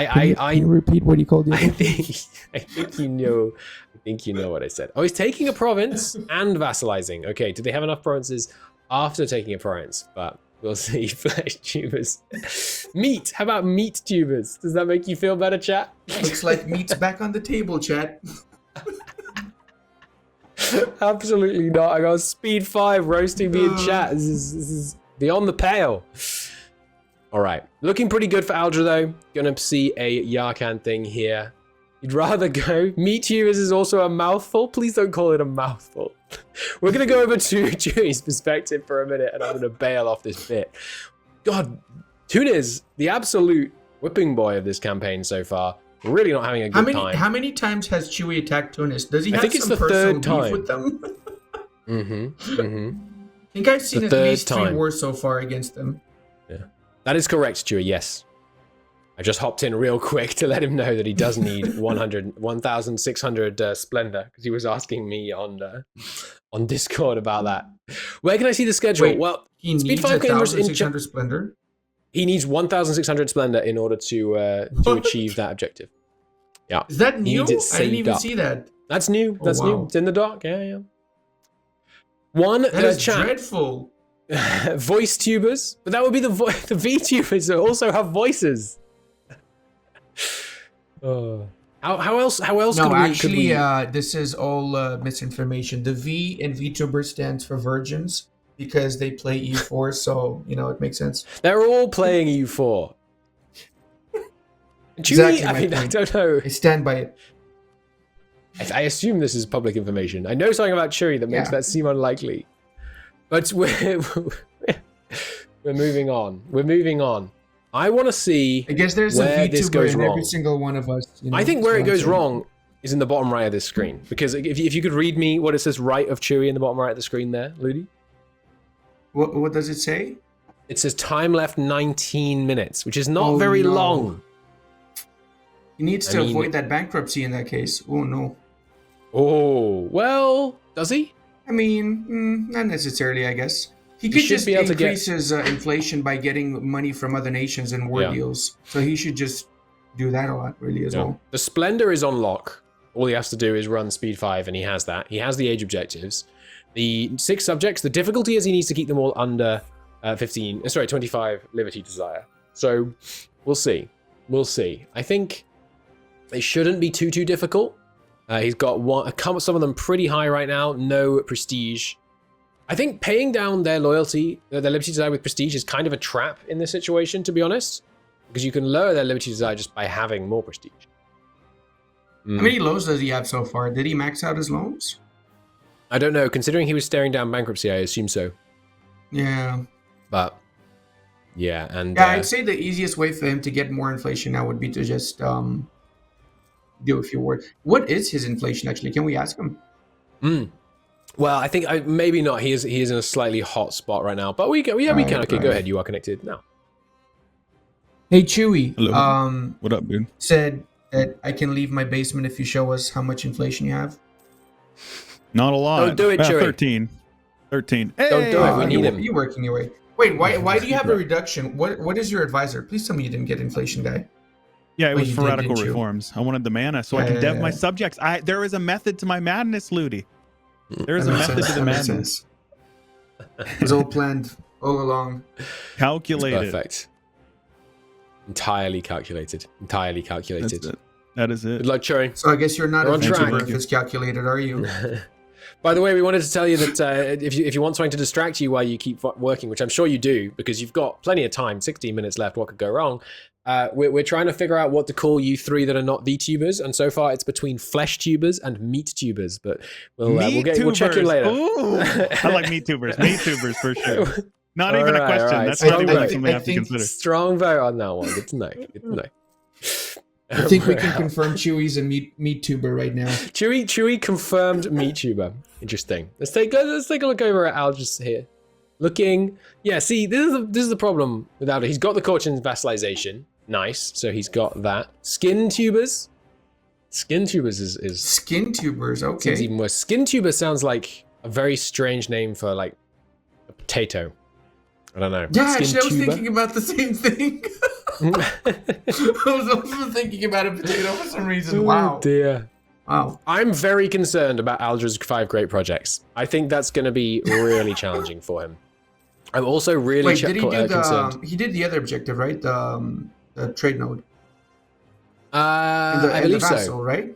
you repeat what you called the other I ones? think you know. I think you know what I said. Oh, he's taking a province and vassalizing. Okay, do they have enough provinces after taking a province? But we'll see. Flesh tubers, meat. How about meat tubers? Does that make you feel better, chat? Looks like meat's back on the table, chat. Absolutely not. I got speed 5 roasting me in chat. This is beyond the pale. All right, looking pretty good for Aldra though. Gonna see a Yarkan thing here. You'd rather go. Meat tubers is also a mouthful. Please don't call it a mouthful. We're gonna go over to Chewy's perspective for a minute, and I'm gonna bail off this bit. God, Tunis, the absolute whipping boy of this campaign so far. We're really not having a good time. How many times has Chewy attacked Tunis? Does he I have think it's some the personal third time. beef with them? I think I've seen The at third least 3 time. wars so far against them. Yeah, that is correct, Chewy. Yes. I just hopped in real quick to let him know that he does need 1,600 Splendor, because he was asking me on Discord about that. Where can I see the schedule? Wait, well, He needs Speed 5 can 1,600 Splendor? he needs 1,600 Splendor in order to achieve that objective. Yeah, Is that He new? needs it I didn't saved even up. see that. That's new. Oh, That's new. wow. It's in the doc. Yeah. One That is chat. dreadful. Voice tubers, but that would be the VTubers that also have voices. How else? No, could actually, we... this is all misinformation. The V in VTuber stands for virgins because they play EU4, so, it makes sense. They're all playing EU4. Chewy, Exactly I my mean, I point. don't know. I stand by it. I assume this is public information. I know something about Chewy that makes Yeah. that seem unlikely. But we're moving on. We're moving on. I want to see I guess there's a where this VTuber goes in wrong. every single one of us. I think where it so goes I'm saying. wrong is in the bottom right of this screen. Because if you could read me what it says right of Chewy in the bottom right of the screen there, Ludi. What does it say? It says time left 19 minutes, which is not Oh, very no. long. He needs I to mean- avoid that bankruptcy in that case. Oh, no. Oh, well, does he? I mean, not necessarily, I guess. He could should just be able to get- increase his inflation by getting money from other nations and war Yeah. deals. So he should just do that a lot, really, as Yeah. well. The Splendor is on lock. All he has to do is run speed 5, and he has that. He has the age objectives. The 6 subjects, the difficulty is he needs to keep them all under 25 Liberty Desire. So we'll see. We'll see. I think it shouldn't be too difficult. He's got some of them pretty high right now. No prestige. I think paying down their loyalty, their Liberty Desire with prestige is kind of a trap in this situation, to be honest. Because you can lower their Liberty Desire just by having more prestige. How many loans does he have so far? Did he max out his loans? I don't know. Considering he was staring down bankruptcy, I assume so. Yeah. But yeah, and Yeah, I'd say the easiest way for him to get more inflation now would be to just do a few words. What is his inflation, actually? Can we ask him? well, I think maybe not. He is in a slightly hot spot right now. But we can. Okay, go ahead. You are connected now. Hey, Chewy. Hello. What up, dude? Said that I can leave my basement if you show us how much inflation you have. Not a lot. Don't do it, Chewy. 13. 13. Hey! Don't do it. We need him. You working your way. Wait, why do you have a reduction? What is your advisor? Please tell me you didn't get inflation, guy. Yeah, it Well, was you for did, radical didn't you? reforms. I wanted the mana so I can dev my subjects. There is a method to my madness, Ludi. There is a That makes method sense. to the That makes madness. sense. It was all planned all along. Calculated. Perfect. Entirely calculated. Entirely That's calculated. it. That is Good it. luck, Cherry. So I guess you're not We're a on track. VTuber if it's calculated, are you? By the way, we wanted to tell you that if you want something to distract you while you keep working, which I'm sure you do, because you've got plenty of time, 16 minutes left, what could go wrong? We're trying to figure out what to call you 3 that are not VTubers, and so far it's between flesh tubers and meat tubers, but we'll check in later. Ooh, I like meat tubers. Meat tubers for sure. Not All even a right, question. all right. That's Strong not even vote. something I have to think- consider. Strong vote on that one. Good to know. Good to know. I think we can confirm Chewy's a meat tuber right now. Chewy confirmed meat tuber. Interesting. Let's take a look over at Aldrahill here. Looking, yeah. See, this is the problem with Aldrahill. He's got the Corchin's vassalization. Nice. So he's got that. Skin tubers. Skin tubers is Skin tubers. seems Okay. even worse. Skin tuber sounds like a very strange name for like a potato. I don't know. Yeah, Skin actually, I was tuber? thinking about the same thing. I was also thinking about a potato for some reason. Wow. Oh dear. Wow. I'm very concerned about Aldra's 5 great projects. I think that's going to be really challenging for him. I'm also really Wait, did he do concerned. he did the other objective, right? The trade node. I And the believe vassal, so. right?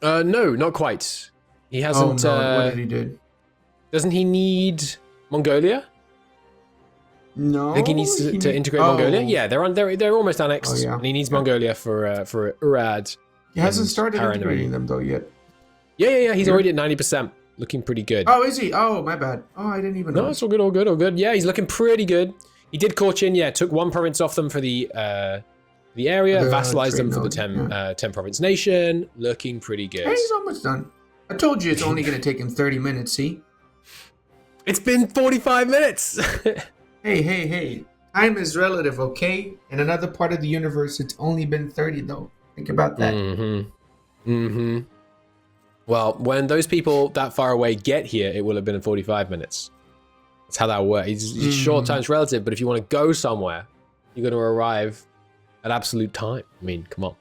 No, not quite. He Oh hasn't. no, what did he do? Doesn't he need Mongolia? No. I think he needs to integrate Mongolia. Oh. Yeah, they're almost annexed, Oh, yeah. and he needs Mongolia for Urad. He hasn't and started Paran integrating already. them though yet. Yeah. He's Yeah. already at 90%, looking pretty good. Oh, is he? Oh, my bad. Oh, I didn't even know. No, it's all good, all good, all good. Yeah, he's looking pretty good. He did Korchin, yeah, took 1 province off them for the area, The vassalized them trade for the node, 10 province nation. Looking pretty good. Hey, he's almost done. I told you it's only going to take him 30 minutes, see? It's been 45 minutes. Hey. Time is relative, okay? In another part of the universe, it's only been 30, though. Think about that. Well, when those people that far away get here, it will have been in 45 minutes. That's how that works. It's short time's relative, but if you want to go somewhere, you're going to arrive at absolute time. I mean, come on.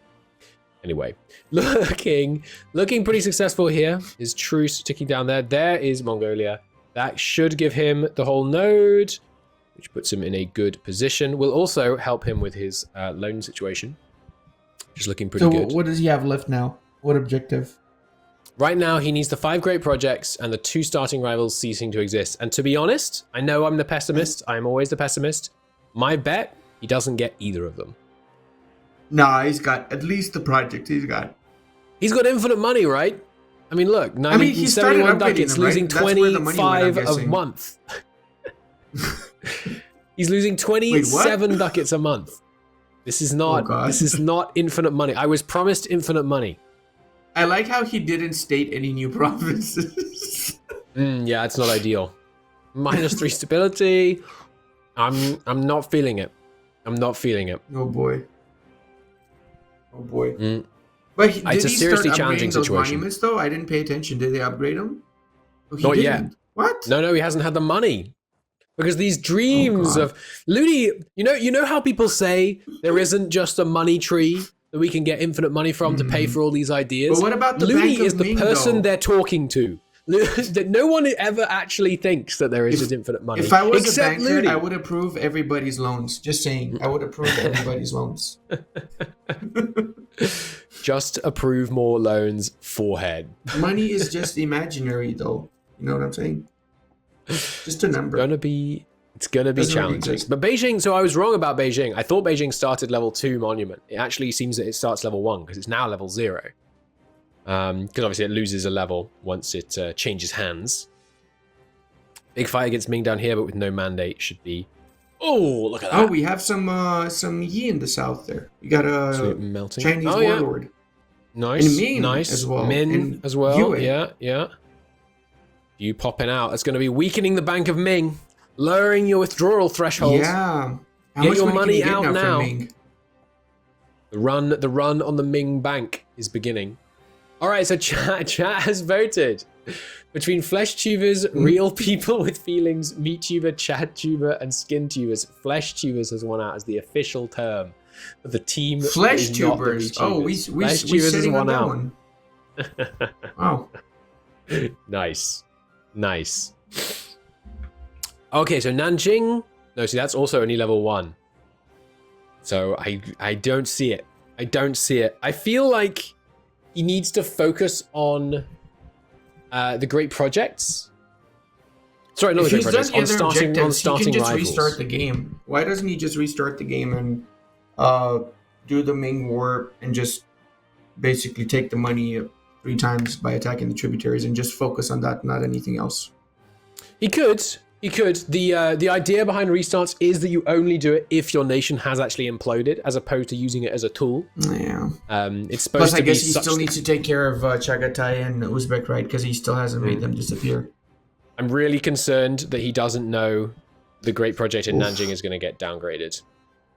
Anyway, looking pretty successful here. Is truce ticking down there. There is Mongolia. That should give him the whole node, which puts him in a good position. Will also help him with his loan situation. Just looking pretty So, good. what does he have left now? What objective? Right now, he needs the 5 great projects and the 2 starting rivals ceasing to exist. And to be honest, I know I'm the pessimist. I'm always the pessimist. My bet, he doesn't get either of them. Nah, he's got at least the project he's got. He's got infinite money, right? I mean, look, he started 71 upgrading ducats, them, right? losing That's where the money went, I'm 25 a guessing. month. He's losing 27 ducats a month. This is not. God. This is not infinite money. I was promised infinite money. I like how he didn't state any new provinces. Yeah, it's not ideal. -3 stability. I'm not feeling it. I'm not feeling it. Oh boy. Mm. But It's did a he seriously start challenging upgrading those situation. monuments though? I didn't pay attention. Did they upgrade them? Oh, he Not yet. didn't. What? No, he hasn't had the money. Because these dreams God. of Ludi, you know how people say there isn't just a money tree that we can get infinite money from to pay for all these ideas. But what about the Ludi Bank of is the Ming, person though? they're talking to. That no one ever actually thinks that there is just infinite money. If I was a except banker, Ludi. I would approve everybody's loans. Just saying, I would approve everybody's loans. Just approve more loans, forehead. Money is just imaginary, though. You know what I'm saying? Just a number. It's gonna be Doesn't really challenging. exist. But Beijing, so I was wrong about Beijing. I thought Beijing started level 2 monument. It actually seems that it starts level 1 because it's now level 0. Because obviously it loses a level once it changes hands. Big fight against Ming down here, but with no mandate should be. Oh, look at that! Oh, we have some Yi in the south there. We got Absolute a melting. Chinese Oh, yeah. warlord. Nice, And Ming nice. as well. Min And as well. Yue. Yeah. You popping out. That's going to be weakening the Bank of Ming, lowering your withdrawal thresholds. Yeah. How Get much your money can you out get now. from Ming? The run on the Ming Bank is beginning. All right, so chat has voted between flesh tubers, real people with feelings, meat tuber, chat tuber, and skin tubers. Flesh tubers has won out as the official term of the team. that Flesh is not the tubers. meat Oh, we tubers. Flesh we tubers has sitting on won that out. one. Oh, Nice. Okay, so Nanjing. No, see, that's also only level 1. So I don't see it. I feel like he needs to focus on the great projects. Sorry, not if the great he's done projects. the On other starting objectives, he can just rivals. restart the game. Why doesn't he just restart the game and do the Ming War and just basically take the money 3 times by attacking the tributaries and just focus on that, not anything else? He could. The idea behind restarts is that you only do it if your nation has actually imploded, as opposed to using it as a tool. Yeah. It's supposed Plus, to I be guess he such still needs to take care of Chagatai and Uzbek, right? Because he still hasn't made them disappear. I'm really concerned that he doesn't know the great project in Nanjing is going to get downgraded.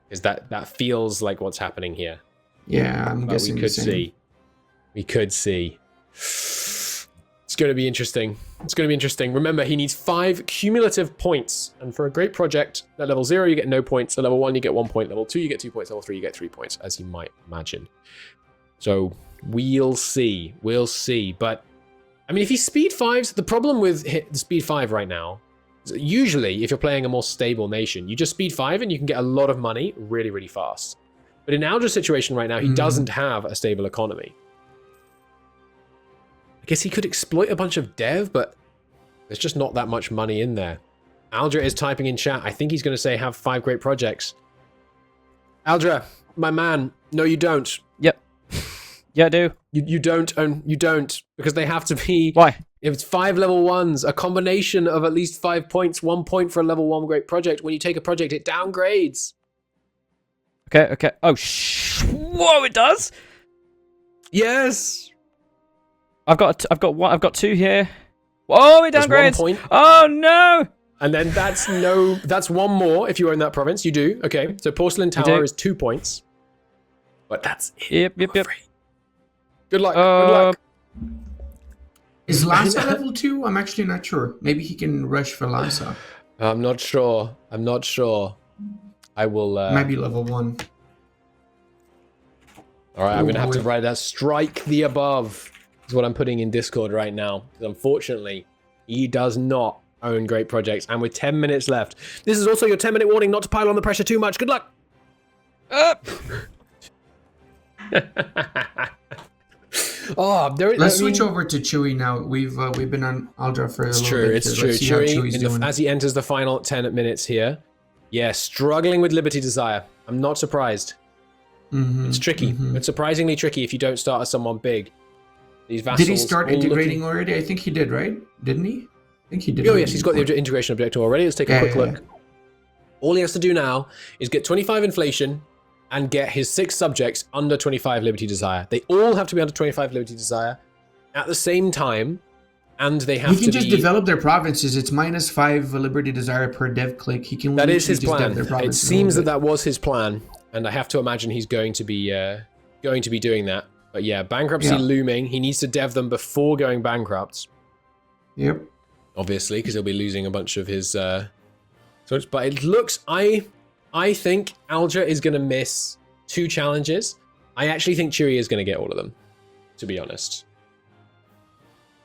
because that feels like what's happening here. Yeah, I'm But guessing we the could same. see. We could see. It's going to be interesting. It's going to be interesting. Remember, he needs 5 cumulative points. And for a great project, at level 0, you get no points. At level 1, you get 1 point. Level 2, you get 2 points. Level 3, you get 3 points, as you might imagine. So we'll see. We'll see. But, I mean, if he speed 5s, the problem with the speed 5 right now, is usually, if you're playing a more stable nation, you just speed 5 and you can get a lot of money really, really fast. But in Aldra's situation right now, he doesn't have a stable economy. I guess he could exploit a bunch of dev, but there's just not that much money in there. Aldra is typing in chat. I think he's going to say have 5 great projects. Aldra, my man, no, you don't. Yep. Yeah, I do. You don't, you don't, because they have to be. Why? If it's 5 level 1s, a combination of at least 5 points, 1 point for a level 1 great project. When you take a project, it downgrades. Okay. Oh, whoa! It does. Yes. I've got 2 here. Whoa! It There's downgrades. 1 point. Oh no! And then that's 1 more if you own that province. You do. Okay. So Porcelain Tower is 2 points. But that's it. Yep. Good luck. Good luck. Is Lhasa level 2? I'm actually not sure. Maybe he can rush for Lhasa. I'm not sure. I will. Might be level 1. All right, I'm going to have to write that. Strike the above is what I'm putting in Discord right now. Because unfortunately, he does not own great projects. And with 10 minutes left, this is also your 10-minute warning not to pile on the pressure too much. Good luck. Let's switch over to Chewy now. We've been on Aldra for a little bit. It's true. Chewy, as he enters the final 10 minutes here, struggling with Liberty Desire. I'm not surprised. It's tricky. It's surprisingly tricky if you don't start as someone big. These vassals. Did he start integrating already? I think he did, right? Didn't he? I think he did. Oh yes, he's got the integration objective already. Let's take a quick look. All he has to do now is get 25 inflation and get his 6 subjects under 25 Liberty Desire. They all have to be under 25 Liberty Desire at the same time, and they have to be... He can just develop their provinces. It's -5 Liberty Desire per dev click. He can. That is his just plan. dev their It seems that was his plan, and I have to imagine he's going to be doing that. But yeah, bankruptcy looming. He needs to dev them before going bankrupt. Yep. Obviously, because he'll be losing a bunch of his... But it looks... I think Aldra is going to miss 2 challenges. I actually think Chewy is going to get all of them, to be honest.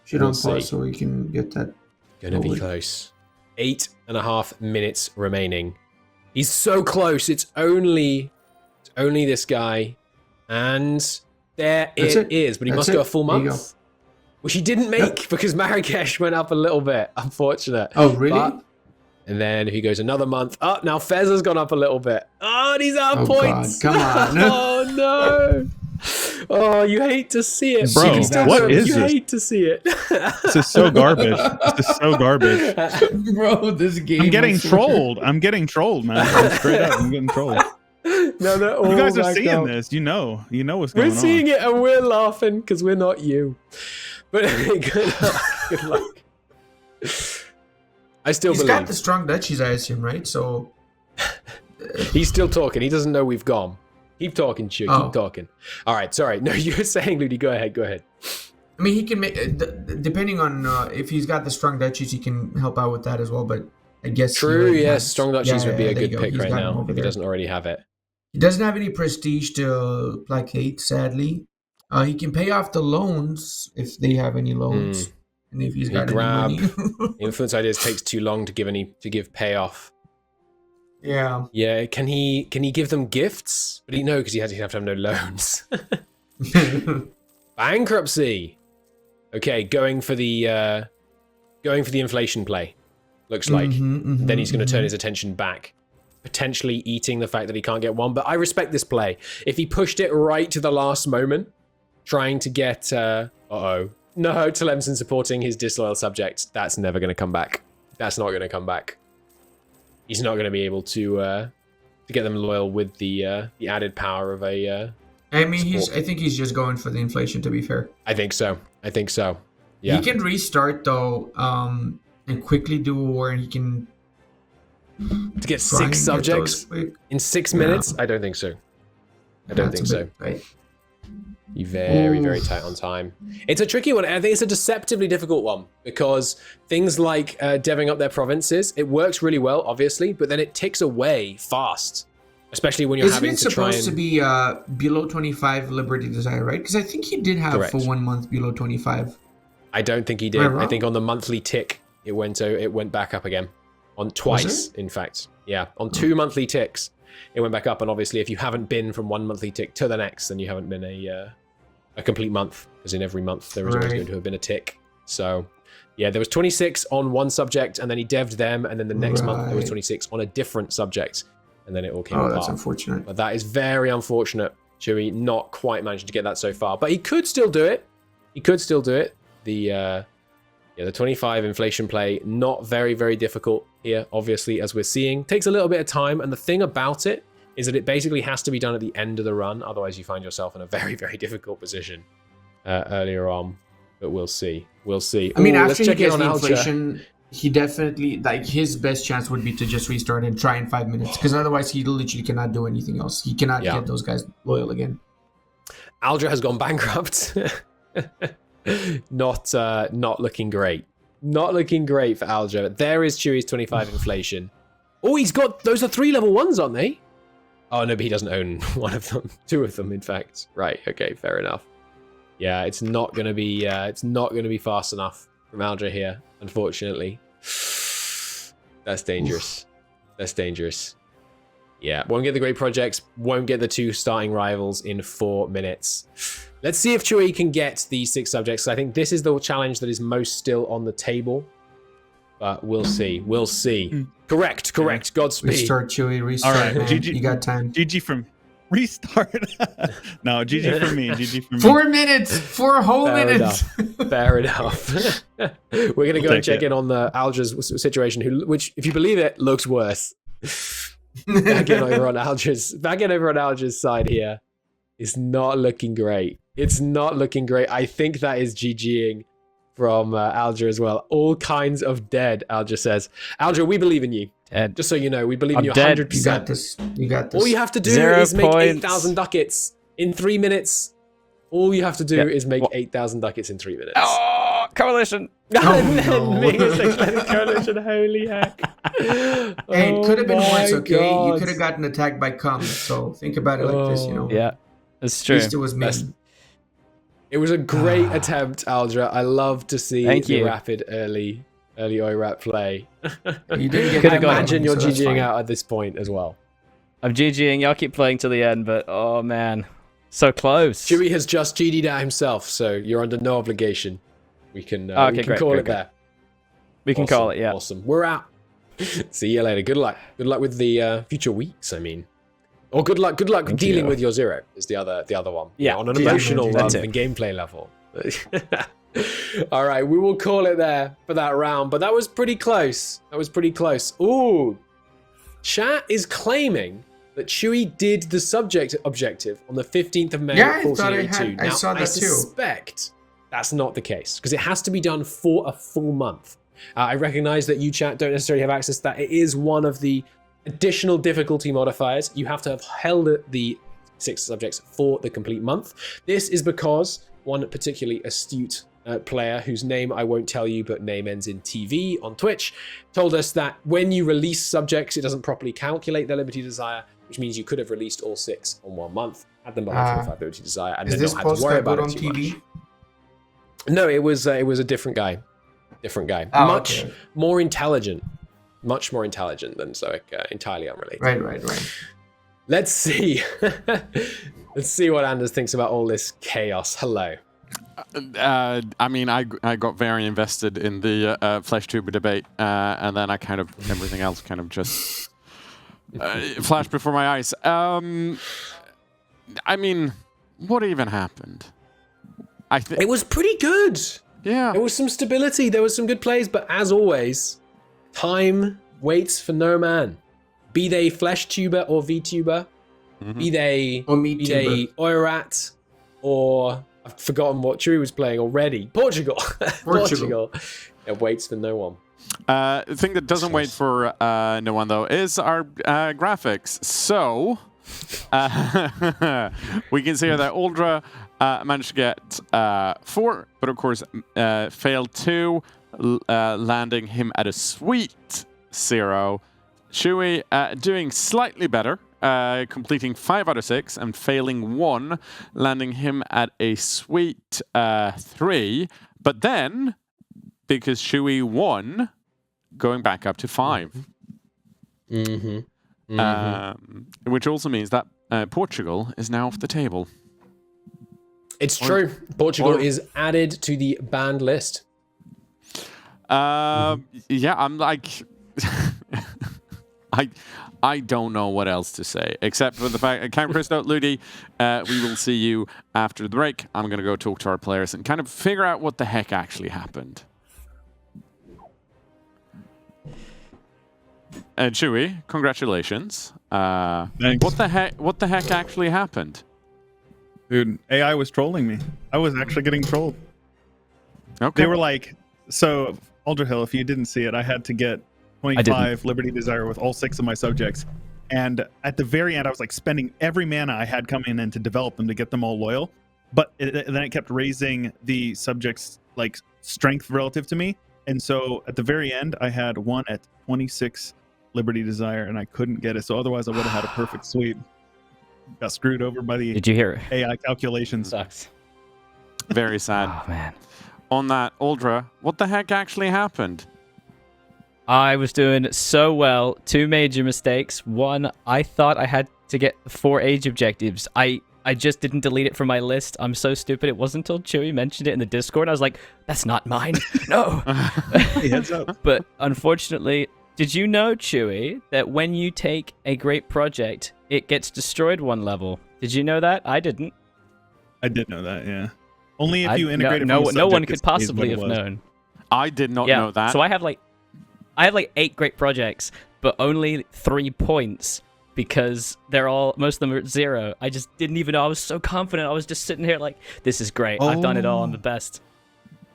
Should on pause so we can get that. Going to be close. 8.5 minutes remaining. He's so close. It's only this guy. And there it is. But he must go a full month. Which he didn't make because Marrakesh went up a little bit. Unfortunate. Oh, really? And then if he goes another month up, now Fez has gone up a little bit. Oh, and he's out of points. God, come on. Oh, no. Oh, you hate to see it. Bro, what is this? You this? hate to see it. This is so garbage. This is so garbage. Bro, this game. I'm getting trolled. I'm getting trolled, man. I'm straight up. I'm getting trolled. No, you guys are seeing this. You know what's going on. We're seeing it and we're laughing because we're not you. But good luck. Good luck. I still believe. He's got the strong duchies, I assume, right? So he's still talking. He doesn't know we've gone. Keep talking, Chew. Keep talking. All right. Sorry. No, you were saying, Ludi. Go ahead. Go ahead. I mean, he can make depending on if he's got the strong duchies, he can help out with that as well. But I guess true. Yes, strong duchies would be a good pick right now if he doesn't already have it. He doesn't have any prestige to placate, sadly. He can pay off the loans if they have any loans. And if he's got any money. Influence ideas takes too long to give payoff. Yeah. Yeah. Can he give them gifts? But because he'd have to have no loans. Bankruptcy. Okay, going for the inflation play. Looks like. Then he's going to turn his attention back. Potentially eating the fact that he can't get 1. But I respect this play. If he pushed it right to the last moment, trying to get no, Tlemcen supporting his disloyal subject. That's never going to come back. That's not going to come back. He's not going to be able to get them loyal with the added power of a. I mean, I think he's just going for the inflation. To be fair, I think so. Yeah. He can restart though, and quickly do a war, and he can To get Try and 6 get subjects those quick. in 6 minutes? I don't think so. I don't think That's a so. bit tight. You're very, very tight on time. It's a tricky one. I think it's a deceptively difficult one because things like deving up their provinces, it works really well, obviously, but then it ticks away fast, especially when you're Isn't having it to try supposed to and... be below 25 Liberty Desire, right? Because I think he did have Correct. for 1 month below 25. I don't think he did. Am I I think wrong? on the monthly tick, it went back up again. On twice, in fact. Yeah, on 2 monthly ticks, it went back up. And obviously, if you haven't been from one monthly tick to the next, then you haven't been a complete month, because in every month there is always Right. going to have been a tick. So, yeah, there was 26 on one subject, and then he devved them, and then the next month there was Right. 26 on a different subject, and then it all came Oh, apart. that's unfortunate. But that is very unfortunate. Chewy not quite managing to get that so far, but he could still do it. He could still do it. The 25 inflation play, not very, very difficult here, obviously, as we're seeing. Takes a little bit of time, and the thing about it is that it basically has to be done at the end of the run, otherwise you find yourself in a very, very difficult position earlier on. But we'll see. We'll see. I mean, Ooh, after let's he check in gets on the Altra. inflation, he definitely, like, his best chance would be to just restart and try in 5 minutes, because otherwise he literally cannot do anything else. He cannot Yeah. get those guys loyal again. Aldra has gone bankrupt. Not looking great. Not looking great for Aldra. There is Chewy's 25 inflation. Oh, he's got... Those are 3 level 1s, aren't they? Oh, no, but he doesn't own one of them. 2 of them, in fact. Right, okay, fair enough. Yeah, it's not going to be fast enough from Aldra here, unfortunately. That's dangerous. That's dangerous. Yeah, won't get the great projects, won't get the 2 starting rivals in 4 minutes. Let's see if Chewy can get the 6 subjects. I think this is the challenge that is most still on the table. But we'll see. We'll see. Correct. Godspeed. Restart, Chewy, restart, All right, man. GG. You got time. GG from restart. No, GG for me. GG for me. 4 minutes! 4 whole Fair minutes! Fair enough. We're going to go and take check it. in on the Aldra's situation, which, if you believe it, looks worse. Back in over on Aldra's side here. It's not looking great. It's not looking great. I think that is GGing from Aldra as well. All kinds of dead, Aldra says. Aldra, we believe in you. Dead. Just so you know, we believe in I'm you dead. 100%. You got this. You got this. All you have to do 0 is make points. 8,000 ducats in 3 minutes. All you have to do Yep. is make What? 8,000 ducats in 3 minutes. Oh, coalition. And then no. me as a Clinic Coalition, holy heck. Hey, it could have been worse, okay? You God. could have gotten attacked by cum, so think about it like this, you know? Yeah, that's At true. least it was me. That's- It was a great attempt, Aldra. I love to see Thank the you. rapid early OIRAT play. You didn't get Could've I got imagine it, you're so that's GGing fine. out at this point as well. I'm GGing. Y'all keep playing to the end, but oh man, so close. Chewy has just GD'd out himself, so you're under no obligation. We can, Okay, we can great, call great, it great. there. We can call it, yeah. Awesome. We're out. See you later. Good luck. Good luck with the future weeks, I mean. Or good luck Thank dealing you. with your 0 is the other one. Yeah. On an Yeah, emotional that rather too. than gameplay level. All right, we will call it there for that round, but that was pretty close. Ooh. Chat is claiming that Chewy did the subject objective on the 15th of May, Yeah, I thought I 1482. had- I saw that too. suspect that's not the case because it has to be done for a full month. I recognize that you, chat, don't necessarily have access to that. It is one of the additional difficulty modifiers. You have to have held the 6 subjects for the complete month. This is because one particularly astute player, whose name I won't tell you, but name ends in TV on Twitch, told us that when you release subjects, it doesn't properly calculate their Liberty Desire, which means you could have released all 6 on 1 month, had them behind 25 Liberty Desire, and Is then this not had to post worry got about good it on too TV? much. No, it was a different guy. Oh, Much okay. more intelligent. Much more intelligent than Zoic, entirely unrelated. Right. Let's see. Let's see what Anders thinks about all this chaos. Hello. I mean, I got very invested in the Flesh Tuber debate, and then everything else kind of just flashed before my eyes. I mean, what even happened? I think It was pretty good. yeah. There was some stability. There was some good plays, but as always, time waits for no man. Be they Flesh Tuber or VTuber, be they Or Meat be they Oirat, or I've forgotten what Chewy was playing already. Portugal. Portugal. It waits for no one. The thing that doesn't wait for no one, though, is our graphics. So, we can see here that Aldra managed to get 4, but of course failed 2, landing him at a sweet 0. Chewy doing slightly better, completing 5 out of 6 and failing 1, landing him at a sweet 3. But then, because Chewy won, going back up to 5. Which also means that Portugal is now off the table. It's true. Portugal is added to the banned list. Yeah, I'm like... I don't know what else to say, except for the fact, Count Christo, Ludi, we will see you after the break. I'm going to go talk to our players and kind of figure out what the heck actually happened. Chewy, congratulations. Thanks. What the heck actually happened? Dude, AI was trolling me. I was actually getting trolled. Okay. They were like, so Aldrahill, if you didn't see it, I had to get 25 Liberty Desire with all 6 of my subjects. And at the very end, I was like spending every mana I had coming in to develop them to get them all loyal. But then it kept raising the subjects' like strength relative to me. And so at the very end, I had one at 26 Liberty Desire, and I couldn't get it. So otherwise, I would have had a perfect sweep. Got screwed over by the Did you hear it? AI calculations. Sucks. Very sad. Oh, man. On that, Aldra, what the heck actually happened? I was doing so well. 2 major mistakes. One, I thought I had to get 4 age objectives. I just didn't delete it from my list. I'm so stupid. It wasn't until Chewy mentioned it in the Discord. I was like, that's not mine. No. Hey, heads up. But unfortunately, did you know, Chewy, that when you take a great project, it gets destroyed 1 level? Did you know that? I didn't. I did know that, yeah. Only if you integrate it no, from the no one subject, could it stays possibly what have it was. known. I did not know that. So I have like 8 great projects, but only 3 points because most of them are at 0. I just didn't even know. I was so confident. I was just sitting here like, this is great. I've done it all. I'm the best.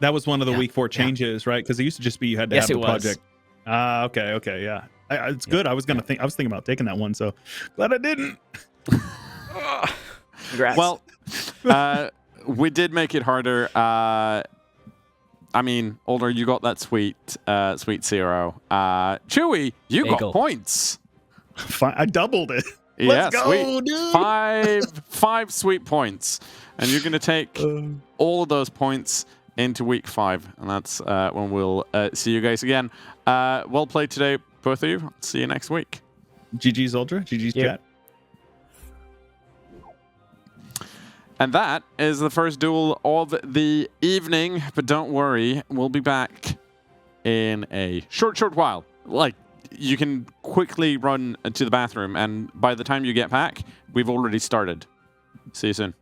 That was one of the week 4 changes, right? Because it used to just be you had to have the project. Okay, yeah. It's good. I was thinking about taking that one, so glad I didn't. Congrats. Well, we did make it harder. I mean, Alder, you got that sweet 0. Chewy, you got points. Fine, I doubled it. Yeah, Let's go, sweet. dude. 5 sweet points, and you're gonna take all of those points into week 5, and that's when we'll see you guys again. Well played today, both of you. See you next week. GG's Ultra. GG's chat. And that is the first duel of the evening. But don't worry, we'll be back in a short while. Like, you can quickly run to the bathroom, and by the time you get back, we've already started. See you soon.